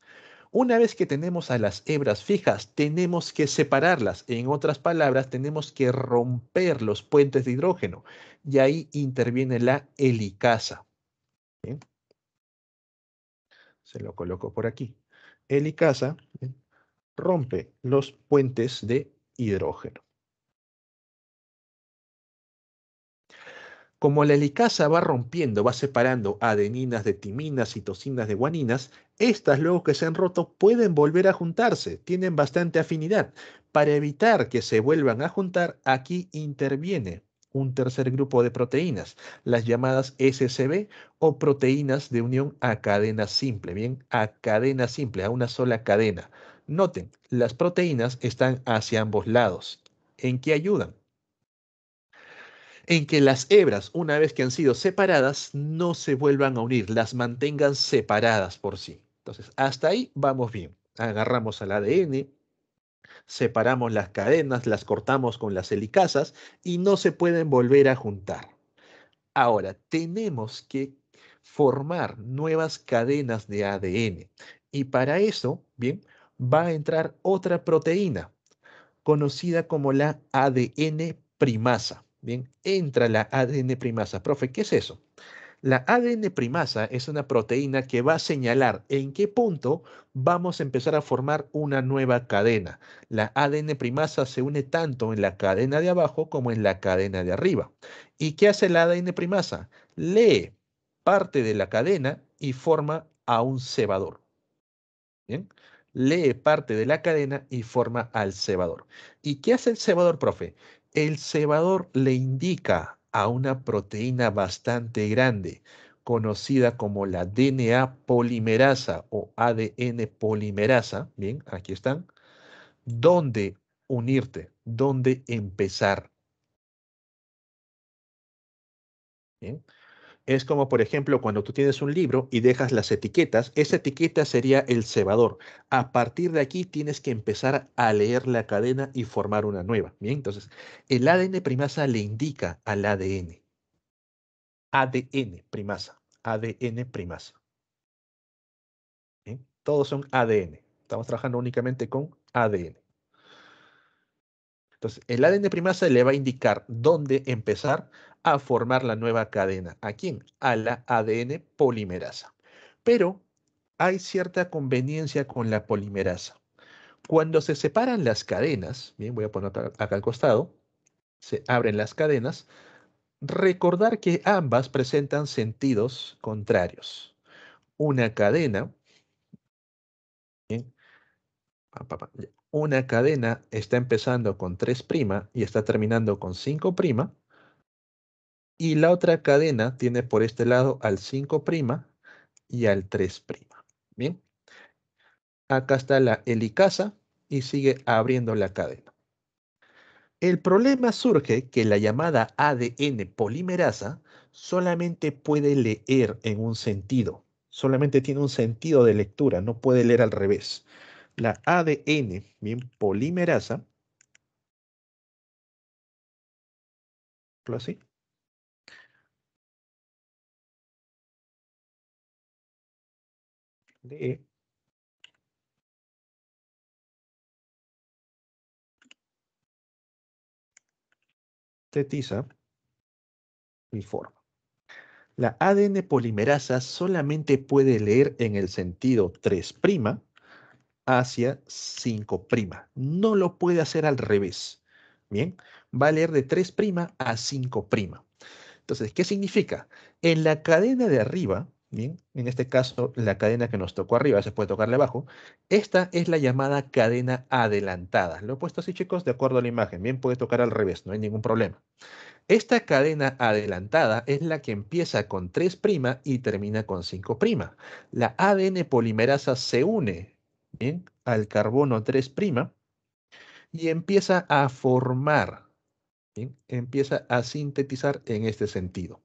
Una vez que tenemos a las hebras fijas, tenemos que separarlas. En otras palabras, tenemos que romper los puentes de hidrógeno. Y ahí interviene la helicasa. Bien, se lo coloco por aquí. Helicasa, bien, rompe los puentes de hidrógeno. Como la helicasa va rompiendo, va separando adeninas de timinas, citosinas de guaninas, estas luego que se han roto pueden volver a juntarse, tienen bastante afinidad. Para evitar que se vuelvan a juntar, aquí interviene un tercer grupo de proteínas, las llamadas SCB o proteínas de unión a cadena simple, bien, a cadena simple, a una sola cadena. Noten, las proteínas están hacia ambos lados. ¿En qué ayudan? En que las hebras, una vez que han sido separadas, no se vuelvan a unir, las mantengan separadas por sí. Entonces, hasta ahí vamos bien. Agarramos al ADN, separamos las cadenas, las cortamos con las helicasas y no se pueden volver a juntar. Ahora, tenemos que formar nuevas cadenas de ADN y para eso, bien, va a entrar otra proteína conocida como la ADN primasa. Bien, entra la ADN primasa. Profe, ¿qué es eso? La ADN primasa es una proteína que va a señalar en qué punto vamos a empezar a formar una nueva cadena. La ADN primasa se une tanto en la cadena de abajo como en la cadena de arriba. ¿Y qué hace la ADN primasa? Lee parte de la cadena y forma a un cebador. Bien, lee parte de la cadena y forma al cebador. ¿Y qué hace el cebador, profe? El cebador le indica a una proteína bastante grande, conocida como la DNA polimerasa o ADN polimerasa, bien, aquí están, dónde unirte, dónde empezar. Bien. Es como, por ejemplo, cuando tú tienes un libro y dejas las etiquetas, esa etiqueta sería el cebador. A partir de aquí tienes que empezar a leer la cadena y formar una nueva. Bien, entonces, el ADN primasa le indica al ADN. ADN primasa. ADN primasa. Bien, todos son ADN. Estamos trabajando únicamente con ADN. Entonces, el ADN primasa le va a indicar dónde empezar a formar la nueva cadena. ¿A quién? A la ADN polimerasa. Pero hay cierta conveniencia con la polimerasa. Cuando se separan las cadenas, bien, voy a poner acá al costado, se abren las cadenas, recordar que ambas presentan sentidos contrarios. Una cadena, bien, una cadena está empezando con 3' y está terminando con 5', y la otra cadena tiene por este lado al 5' y al 3'. Bien, acá está la helicasa y sigue abriendo la cadena. El problema surge que la llamada ADN polimerasa solamente puede leer en un sentido, solamente tiene un sentido de lectura, no puede leer al revés. La ADN, bien, polimerasa, así, lee, sintetiza y forma. La ADN polimerasa solamente puede leer en el sentido 3' hacia 5'. No lo puede hacer al revés. Bien, va a leer de 3' a 5'. Entonces, ¿qué significa? En la cadena de arriba, bien, en este caso la cadena que nos tocó arriba, se puede tocarle abajo, esta es la llamada cadena adelantada. Lo he puesto así, chicos, de acuerdo a la imagen. Bien, puede tocar al revés, no hay ningún problema. Esta cadena adelantada es la que empieza con 3' y termina con 5'. La ADN polimerasa se une, bien, al carbono 3' y empieza a formar, bien, empieza a sintetizar en este sentido.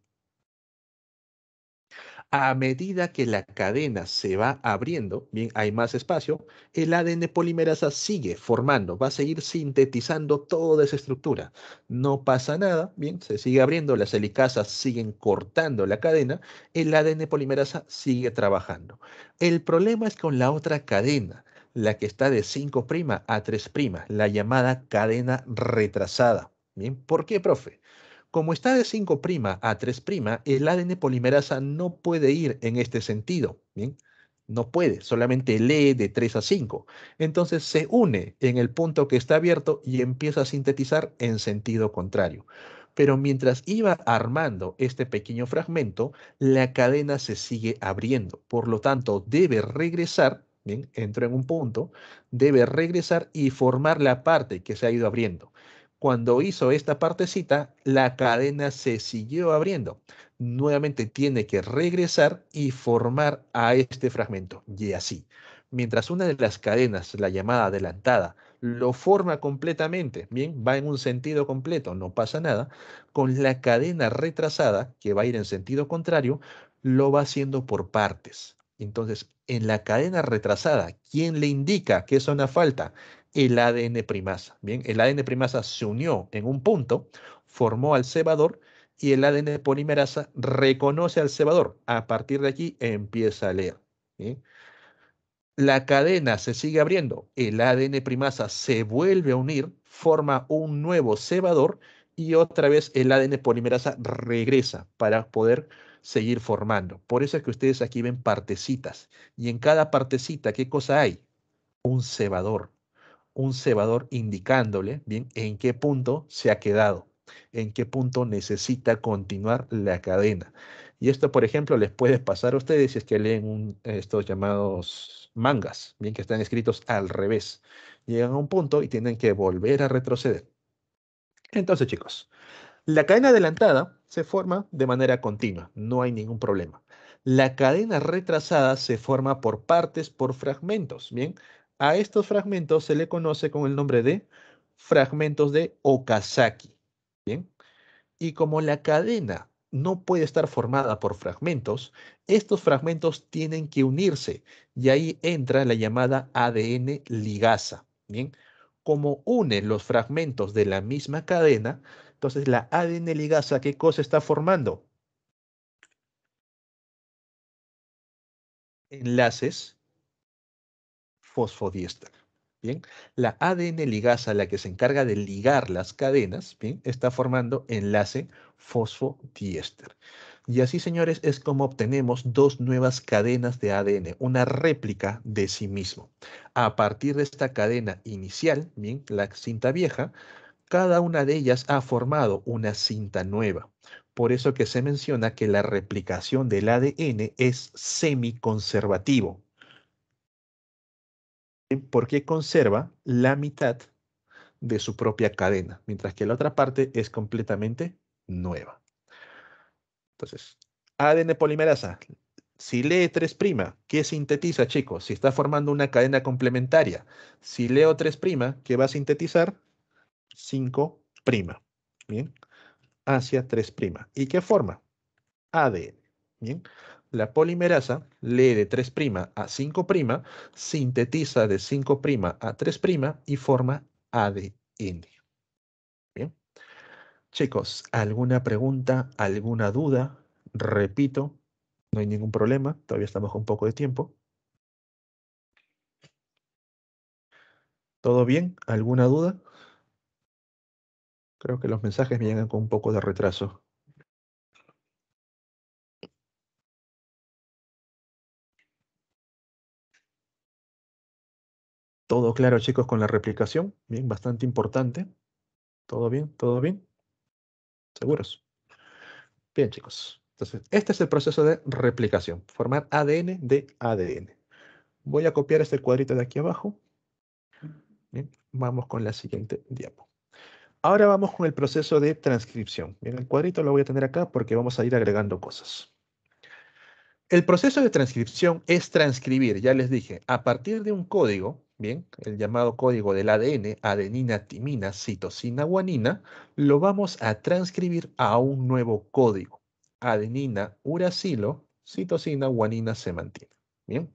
A medida que la cadena se va abriendo, bien, hay más espacio, el ADN polimerasa sigue formando, va a seguir sintetizando toda esa estructura. No pasa nada, bien, se sigue abriendo, las helicasas siguen cortando la cadena, el ADN polimerasa sigue trabajando. El problema es con la otra cadena, la que está de 5' a 3', la llamada cadena retrasada. Bien, ¿por qué, profe? Como está de 5' a 3', el ADN polimerasa no puede ir en este sentido. ¿Bien? No puede, solamente lee de 3 a 5. Entonces se une en el punto que está abierto y empieza a sintetizar en sentido contrario. Pero mientras iba armando este pequeño fragmento, la cadena se sigue abriendo. Por lo tanto, debe regresar, ¿bien? Entró en un punto, debe regresar y formar la parte que se ha ido abriendo. Cuando hizo esta partecita, la cadena se siguió abriendo. Nuevamente tiene que regresar y formar a este fragmento. Y así. Mientras una de las cadenas, la llamada adelantada, lo forma completamente, bien, va en un sentido completo, no pasa nada, con la cadena retrasada, que va a ir en sentido contrario, lo va haciendo por partes. Entonces, en la cadena retrasada, ¿quién le indica que es una falta? El ADN primasa. Bien, el ADN primasa se unió en un punto, formó al cebador y el ADN polimerasa reconoce al cebador. A partir de aquí empieza a leer. ¿Bien? La cadena se sigue abriendo, el ADN primasa se vuelve a unir, forma un nuevo cebador y otra vez el ADN polimerasa regresa para poder seguir formando. Por eso es que ustedes aquí ven partecitas y en cada partecita, ¿qué cosa hay? Un cebador, indicándole bien en qué punto se ha quedado, en qué punto necesita continuar la cadena. Y esto, por ejemplo, les puede pasar a ustedes si es que leen estos llamados mangas, bien que están escritos al revés. Llegan a un punto y tienen que volver a retroceder. Entonces, chicos, la cadena adelantada se forma de manera continua, no hay ningún problema. La cadena retrasada se forma por partes, por fragmentos, ¿bien? A estos fragmentos se le conoce con el nombre de fragmentos de Okazaki, ¿bien? Y como la cadena no puede estar formada por fragmentos, estos fragmentos tienen que unirse y ahí entra la llamada ADN ligasa. Bien, como une los fragmentos de la misma cadena, entonces la ADN ligasa, ¿qué cosa está formando? Enlaces fosfodiéster. Bien, la ADN ligasa, la que se encarga de ligar las cadenas, bien, está formando enlace fosfodiéster. Y así, señores, es como obtenemos dos nuevas cadenas de ADN, una réplica de sí mismo. A partir de esta cadena inicial, bien, la cinta vieja, cada una de ellas ha formado una cinta nueva. Por eso que se menciona que la replicación del ADN es semiconservativo, porque conserva la mitad de su propia cadena, mientras que la otra parte es completamente nueva. Entonces, ADN polimerasa. Si lee 3', ¿qué sintetiza, chicos? Si está formando una cadena complementaria. Si leo 3', ¿qué va a sintetizar? 5'. Bien, hacia 3'. ¿Y qué forma? ADN. Bien, la polimerasa lee de 3' a 5', sintetiza de 5' a 3' y forma ADN. Bien. Chicos, ¿alguna pregunta, alguna duda? Repito, no hay ningún problema, todavía estamos con un poco de tiempo. ¿Todo bien? ¿Alguna duda? Creo que los mensajes me llegan con un poco de retraso. ¿Todo claro, chicos, con la replicación? Bien, bastante importante. ¿Todo bien? ¿Todo bien? ¿Seguros? Bien, chicos. Entonces, este es el proceso de replicación, formar ADN de ADN. Voy a copiar este cuadrito de aquí abajo. Bien, vamos con la siguiente diapo. Ahora vamos con el proceso de transcripción. Bien, el cuadrito lo voy a tener acá porque vamos a ir agregando cosas. El proceso de transcripción es transcribir, ya les dije, a partir de un código, bien, el llamado código del ADN, adenina, timina, citosina, guanina, lo vamos a transcribir a un nuevo código, adenina, uracilo, citosina, guanina, semantina. Bien.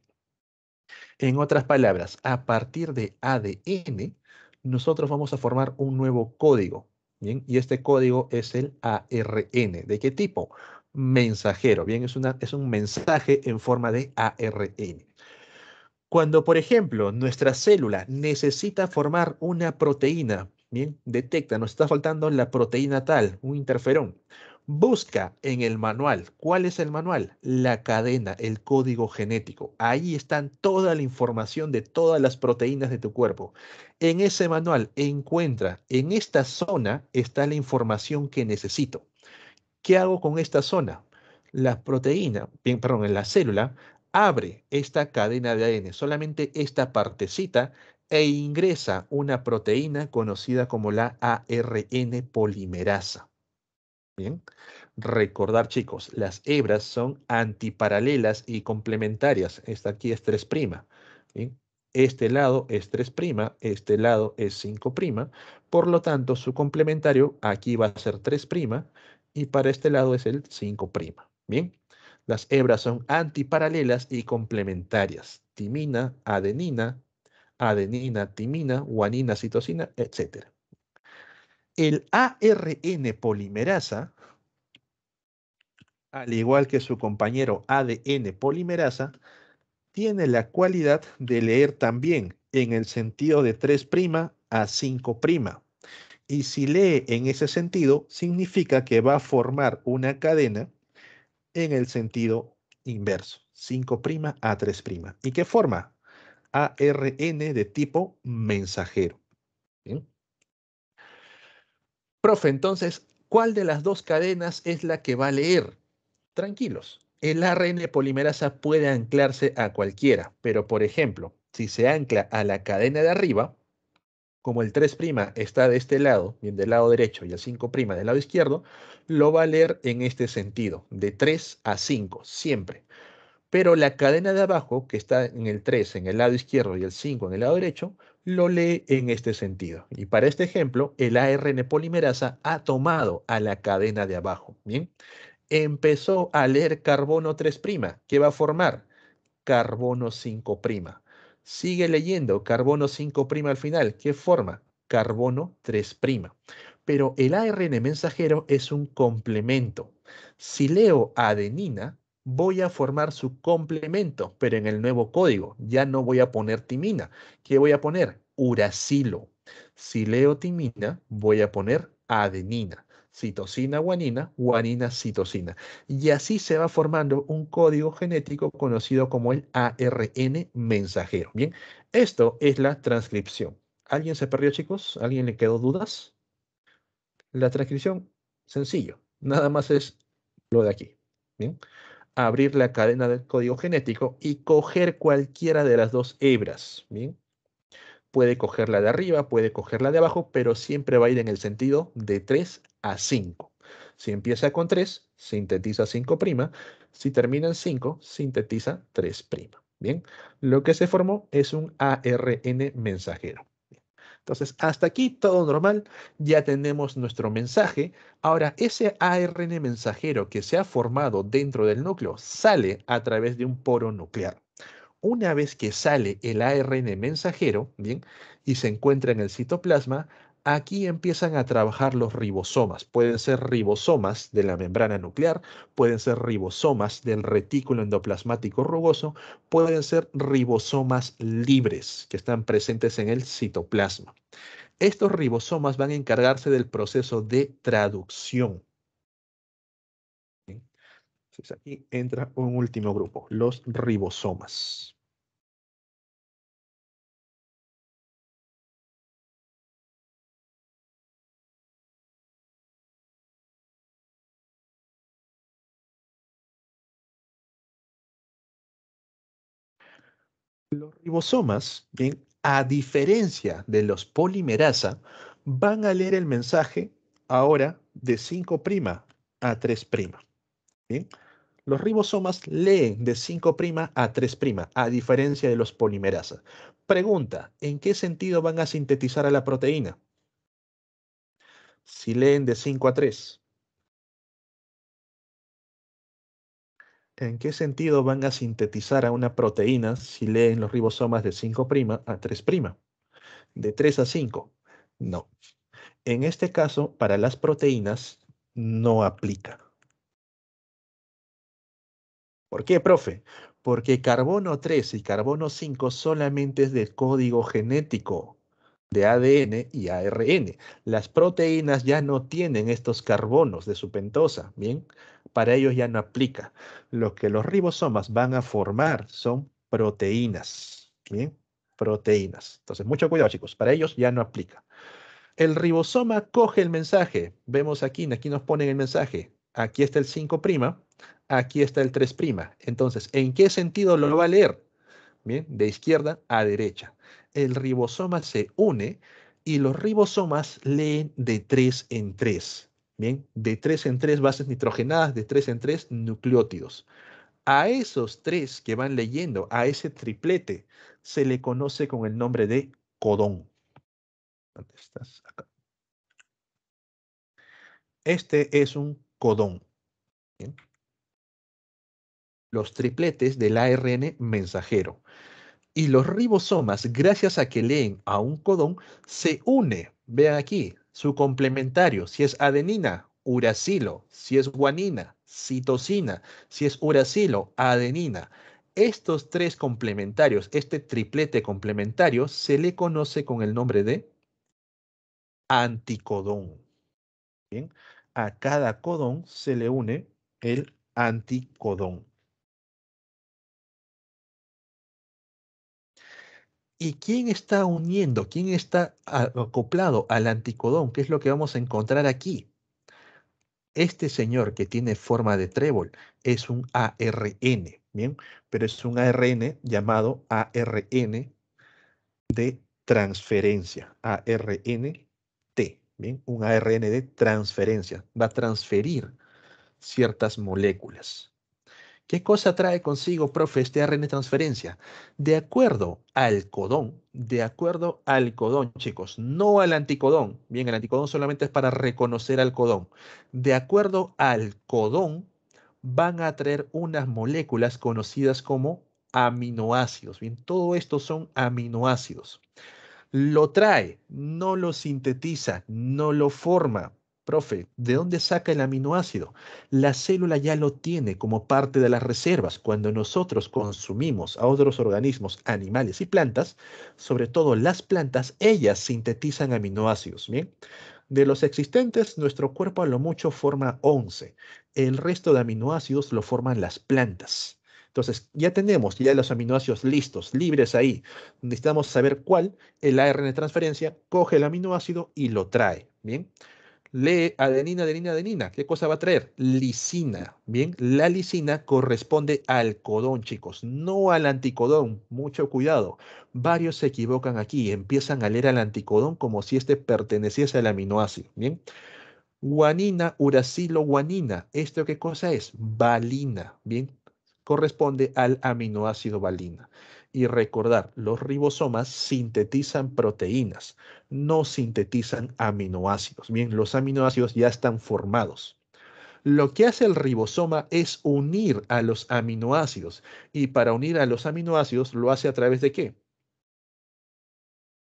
En otras palabras, a partir de ADN, nosotros vamos a formar un nuevo código. Bien, y este código es el ARN. ¿De qué tipo? Mensajero. Bien, es un mensaje en forma de ARN. Cuando, por ejemplo, nuestra célula necesita formar una proteína, bien, detecta, nos está faltando la proteína tal, un interferón. Busca en el manual. ¿Cuál es el manual? La cadena, el código genético. Ahí están toda la información de todas las proteínas de tu cuerpo. En ese manual encuentra, en esta zona está la información que necesito. ¿Qué hago con esta zona? La proteína, bien, perdón, en la célula, abre esta cadena de ADN, solamente esta partecita, e ingresa una proteína conocida como la ARN polimerasa. Bien, recordar, chicos, las hebras son antiparalelas y complementarias. Esta aquí es 3'. Bien, este lado es 3', este lado es 5'. Por lo tanto, su complementario aquí va a ser 3' y para este lado es el 5'. Bien, las hebras son antiparalelas y complementarias. Timina, adenina, adenina, timina, guanina, citosina, etc. El ARN polimerasa, al igual que su compañero ADN polimerasa, tiene la cualidad de leer también en el sentido de 3' a 5'. Y si lee en ese sentido, significa que va a formar una cadena en el sentido inverso, 5' a 3'. ¿Y qué forma? ARN de tipo mensajero. ¿Bien? Profe, entonces, ¿cuál de las dos cadenas es la que va a leer? tranquilos. El ARN polimerasa puede anclarse a cualquiera, pero por ejemplo, si se ancla a la cadena de arriba, como el 3' está de este lado, bien del lado derecho, y el 5' del lado izquierdo, lo va a leer en este sentido, de 3 a 5, siempre. Pero la cadena de abajo, que está en el 3 en el lado izquierdo y el 5 en el lado derecho, lo lee en este sentido. Y para este ejemplo, el ARN polimerasa ha tomado a la cadena de abajo. Bien, empezó a leer carbono 3'. ¿Qué va a formar? Carbono 5'. Sigue leyendo carbono 5' al final. ¿Qué forma? Carbono 3'. Pero el ARN mensajero es un complemento. Si leo adenina, voy a formar su complemento, pero en el nuevo código ya no voy a poner timina. ¿Qué voy a poner? Uracilo. Si leo timina, voy a poner adenina. Citosina, guanina, guanina, citosina. Y así se va formando un código genético conocido como el ARN mensajero. Bien, esto es la transcripción. ¿Alguien se perdió, chicos? ¿Alguien le quedó dudas? La transcripción, sencillo. Nada más es lo de aquí. Bien, abrir la cadena del código genético y coger cualquiera de las dos hebras. Bien, puede coger la de arriba, puede coger la de abajo, pero siempre va a ir en el sentido de 3 a 5. Si empieza con 3, sintetiza 5'. Si termina en 5, sintetiza 3'. Bien, lo que se formó es un ARN mensajero. Entonces, hasta aquí todo normal, ya tenemos nuestro mensaje. Ahora, ese ARN mensajero que se ha formado dentro del núcleo sale a través de un poro nuclear. Una vez que sale el ARN mensajero, ¿bien? Y se encuentra en el citoplasma, aquí empiezan a trabajar los ribosomas. Pueden ser ribosomas de la membrana nuclear, pueden ser ribosomas del retículo endoplasmático rugoso, pueden ser ribosomas libres que están presentes en el citoplasma. Estos ribosomas van a encargarse del proceso de traducción. ¿Bien? Entonces aquí entra un último grupo, los ribosomas. Los ribosomas, bien, a diferencia de los polimerasa, van a leer el mensaje ahora de 5' a 3'. Bien. Los ribosomas leen de 5' a 3', a diferencia de los polimerasa. Pregunta, ¿en qué sentido van a sintetizar a la proteína? Si leen de 5 a 3, ¿en qué sentido van a sintetizar a una proteína si leen los ribosomas de 5' a 3'? De 3 a 5. No. En este caso, para las proteínas no aplica. ¿Por qué, profe? Porque carbono 3 y carbono 5 solamente es del código genético de ADN y ARN. Las proteínas ya no tienen estos carbonos de su pentosa, ¿bien? Para ellos ya no aplica. Lo que los ribosomas van a formar son proteínas, ¿bien? Proteínas. Entonces, mucho cuidado, chicos. Para ellos ya no aplica. El ribosoma coge el mensaje. Vemos aquí nos ponen el mensaje. Aquí está el 5', aquí está el 3'. Entonces, ¿en qué sentido lo va a leer? Bien, de izquierda a derecha. El ribosoma se une y los ribosomas leen de 3 en 3. Bien, de 3 en 3 bases nitrogenadas, de 3 en 3 nucleótidos. A esos tres que van leyendo, a ese triplete, se le conoce con el nombre de codón. ¿Dónde estás? Acá. Este es un codón. ¿Bien? Los tripletes del ARN mensajero. Y los ribosomas, gracias a que leen a un codón, se une. Vean aquí, su complementario. Si es adenina, uracilo. Si es guanina, citosina. Si es uracilo, adenina. Estos tres complementarios, este triplete complementario, se le conoce con el nombre de anticodón. Bien, a cada codón se le une el anticodón. ¿Y quién está uniendo? ¿Quién está acoplado al anticodón? ¿Qué es lo que vamos a encontrar aquí? Este señor que tiene forma de trébol es un ARN, ¿bien? Pero es un ARN llamado ARN de transferencia, ARNT, ¿bien? Un ARN de transferencia, va a transferir ciertas moléculas. ¿Qué cosa trae consigo, profe, este ARN de transferencia? De acuerdo al codón, chicos, no al anticodón. Bien, el anticodón solamente es para reconocer al codón. De acuerdo al codón, van a traer unas moléculas conocidas como aminoácidos. Bien, todo esto son aminoácidos. Lo trae, no lo sintetiza, no lo forma. Profe, ¿de dónde saca el aminoácido? La célula ya lo tiene como parte de las reservas. Cuando nosotros consumimos a otros organismos, animales y plantas, sobre todo las plantas, ellas sintetizan aminoácidos. ¿Bien? De los existentes, nuestro cuerpo a lo mucho forma 11. El resto de aminoácidos lo forman las plantas. Entonces, ya tenemos ya los aminoácidos listos, libres ahí. Necesitamos saber cuál. El ARN de transferencia coge el aminoácido y lo trae. Bien. Lee adenina, adenina, adenina. ¿Qué cosa va a traer? Lisina. Bien, la lisina corresponde al codón, chicos, no al anticodón. Mucho cuidado. Varios se equivocan aquí, empiezan a leer al anticodón como si este perteneciese al aminoácido. Bien. Guanina, uracilo, guanina. ¿Esto qué cosa es? Valina. Bien, corresponde al aminoácido valina. Y recordar, los ribosomas sintetizan proteínas, no sintetizan aminoácidos. Bien, los aminoácidos ya están formados. Lo que hace el ribosoma es unir a los aminoácidos. Y para unir a los aminoácidos lo hace a través de ¿qué?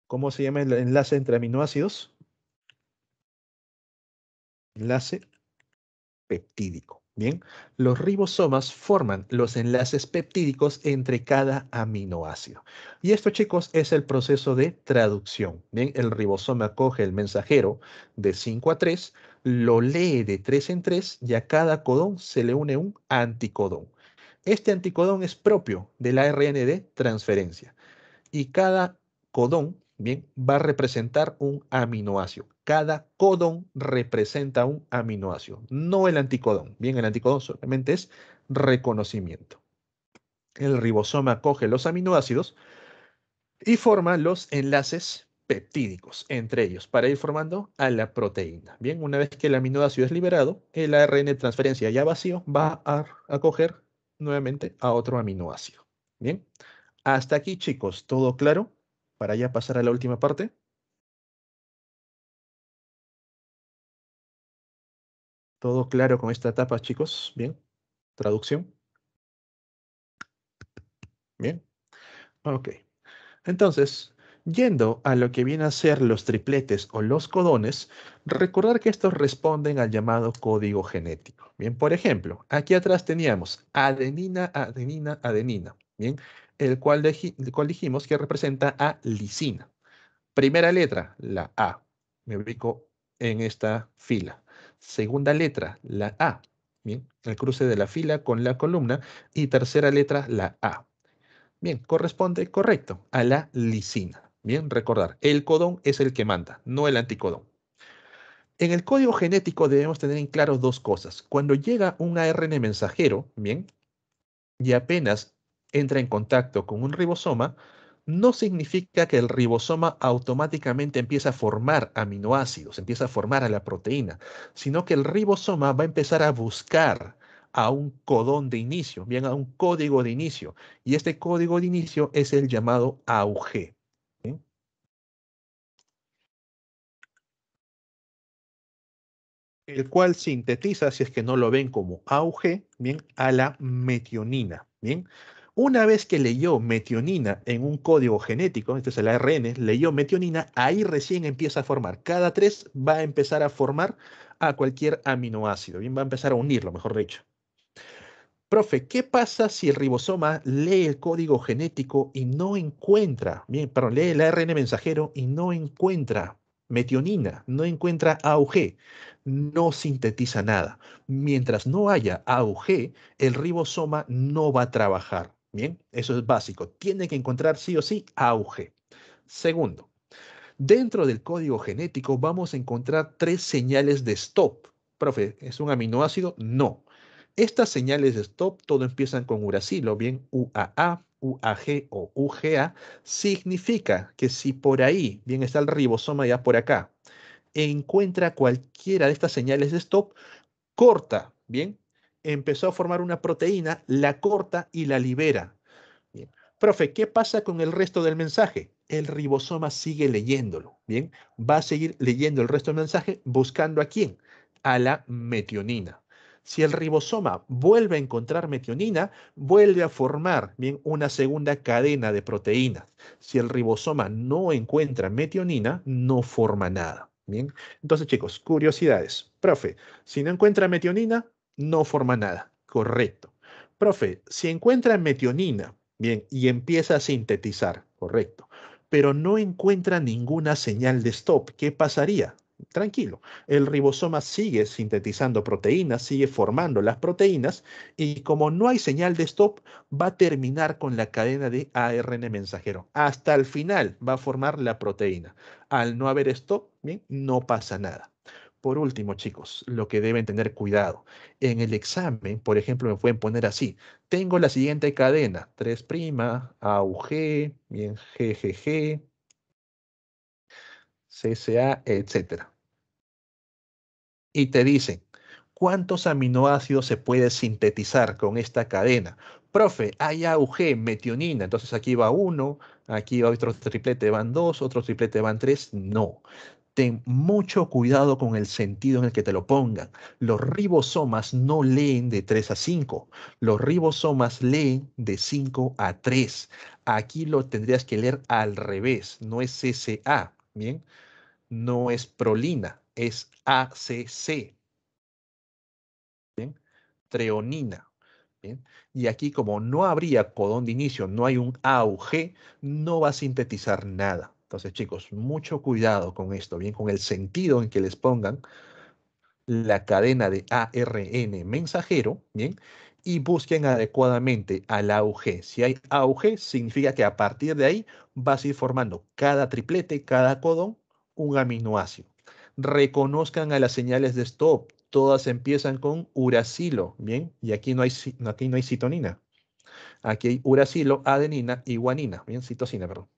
¿Cómo se llama el enlace entre aminoácidos? Enlace peptídico. Bien, los ribosomas forman los enlaces peptídicos entre cada aminoácido. Y esto, chicos, es el proceso de traducción. Bien, el ribosoma coge el mensajero de 5 a 3, lo lee de 3 en 3 y a cada codón se le une un anticodón. Este anticodón es propio del ARN de transferencia y cada codón, bien, va a representar un aminoácido. Cada codón representa un aminoácido, no el anticodón. Bien, el anticodón solamente es reconocimiento. El ribosoma coge los aminoácidos y forma los enlaces peptídicos entre ellos para ir formando a la proteína. Bien, una vez que el aminoácido es liberado, el ARN de transferencia ya vacío va a coger nuevamente a otro aminoácido. Bien, hasta aquí, chicos, ¿todo claro? Para ya pasar a la última parte. ¿Todo claro con esta etapa, chicos? Bien. Traducción. Bien. Ok. Entonces, yendo a lo que viene a ser los tripletes o los codones, recordar que estos responden al llamado código genético. Bien, por ejemplo, aquí atrás teníamos adenina, adenina, adenina. Bien, el cual dijimos que representa a lisina. Primera letra, la A. Me ubico en esta fila. Segunda letra, la A. Bien, el cruce de la fila con la columna. Y tercera letra, la A. Bien, corresponde correcto a la lisina. Bien, recordar, el codón es el que manda, no el anticodón. En el código genético debemos tener en claro dos cosas. Cuando llega un ARN mensajero, bien, y apenas entra en contacto con un ribosoma, no significa que el ribosoma automáticamente empieza a formar aminoácidos, empieza a formar a la proteína, sino que el ribosoma va a empezar a buscar a un codón de inicio, bien, a un código de inicio, y este código de inicio es el llamado AUG, ¿bien? El cual sintetiza, si es que no lo ven como AUG, bien, a la metionina, bien. Una vez que leyó metionina en un código genético, este es el ARN, leyó metionina, ahí recién empieza a formar. Cada 3 va a empezar a formar a cualquier aminoácido, bien, va a empezar a unirlo, mejor dicho. Profe, ¿qué pasa si el ribosoma lee el código genético y no encuentra, bien, perdón, lee el ARN mensajero y no encuentra metionina, no encuentra AUG, no sintetiza nada? Mientras no haya AUG, el ribosoma no va a trabajar. Bien, eso es básico. Tiene que encontrar sí o sí AUG. Segundo, dentro del código genético vamos a encontrar 3 señales de stop. Profe, ¿es un aminoácido? No. Estas señales de stop, todo empiezan con uracilo, bien, UAA, UAG o UGA, significa que si por ahí, bien, está el ribosoma ya por acá, encuentra cualquiera de estas señales de stop, corta, bien, empezó a formar una proteína, la corta y la libera. Bien. Profe, ¿qué pasa con el resto del mensaje? El ribosoma sigue leyéndolo, ¿bien? Va a seguir leyendo el resto del mensaje buscando a quién, a la metionina. Si el ribosoma vuelve a encontrar metionina, vuelve a formar, bien, una segunda cadena de proteínas. Si el ribosoma no encuentra metionina, no forma nada, ¿bien? Entonces, chicos, curiosidades. Profe, si no encuentra metionina, no forma nada. Correcto. Profe, si encuentra metionina, bien, y empieza a sintetizar, correcto, pero no encuentra ninguna señal de stop, ¿qué pasaría? Tranquilo, el ribosoma sigue sintetizando proteínas, sigue formando las proteínas y como no hay señal de stop, va a terminar con la cadena de ARN mensajero. Hasta el final va a formar la proteína. Al no haber stop, bien, no pasa nada. Por último, chicos, lo que deben tener cuidado. En el examen, por ejemplo, me pueden poner así. Tengo la siguiente cadena, 3', AUG, bien, GGG, CCA, etcétera. Y te dicen, ¿cuántos aminoácidos se puede sintetizar con esta cadena? Profe, hay AUG, metionina, entonces aquí va uno, aquí va otro triplete, van dos, otro triplete, van tres. No. Ten mucho cuidado con el sentido en el que te lo pongan. Los ribosomas no leen de 3 a 5. Los ribosomas leen de 5 a 3. Aquí lo tendrías que leer al revés. No es CCA, ¿bien? No es prolina, es ACC, ¿bien? Treonina, ¿bien? Y aquí como no habría codón de inicio, no hay un A o G, no va a sintetizar nada. Entonces, chicos, mucho cuidado con esto, ¿bien? Con el sentido en que les pongan la cadena de ARN mensajero, ¿bien? Y busquen adecuadamente al AUG. Si hay AUG, significa que a partir de ahí vas a ir formando cada triplete, cada codón, un aminoácido. Reconozcan a las señales de stop. Todas empiezan con uracilo, ¿bien? Y aquí no hay citonina. Aquí hay uracilo, adenina y guanina, ¿bien? Citosina, perdón.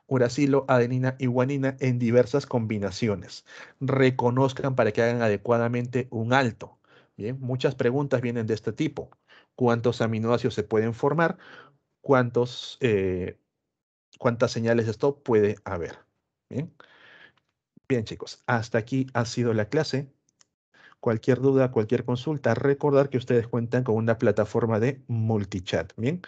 Uracilo, adenina y guanina en diversas combinaciones. Reconozcan para que hagan adecuadamente un alto. Bien, muchas preguntas vienen de este tipo. ¿Cuántos aminoácidos se pueden formar? ¿Cuántas señales de stop puede haber? Bien, bien chicos, hasta aquí ha sido la clase. Cualquier duda, cualquier consulta, recordar que ustedes cuentan con una plataforma de multichat. Bien,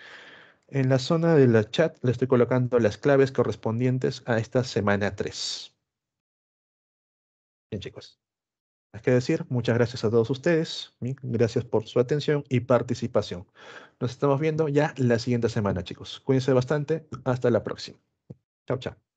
en la zona de la chat le estoy colocando las claves correspondientes a esta semana 3. Bien, chicos. Hay que decir, muchas gracias a todos ustedes. Bien, gracias por su atención y participación. Nos estamos viendo ya la siguiente semana, chicos. Cuídense bastante. Hasta la próxima. Chao, chao.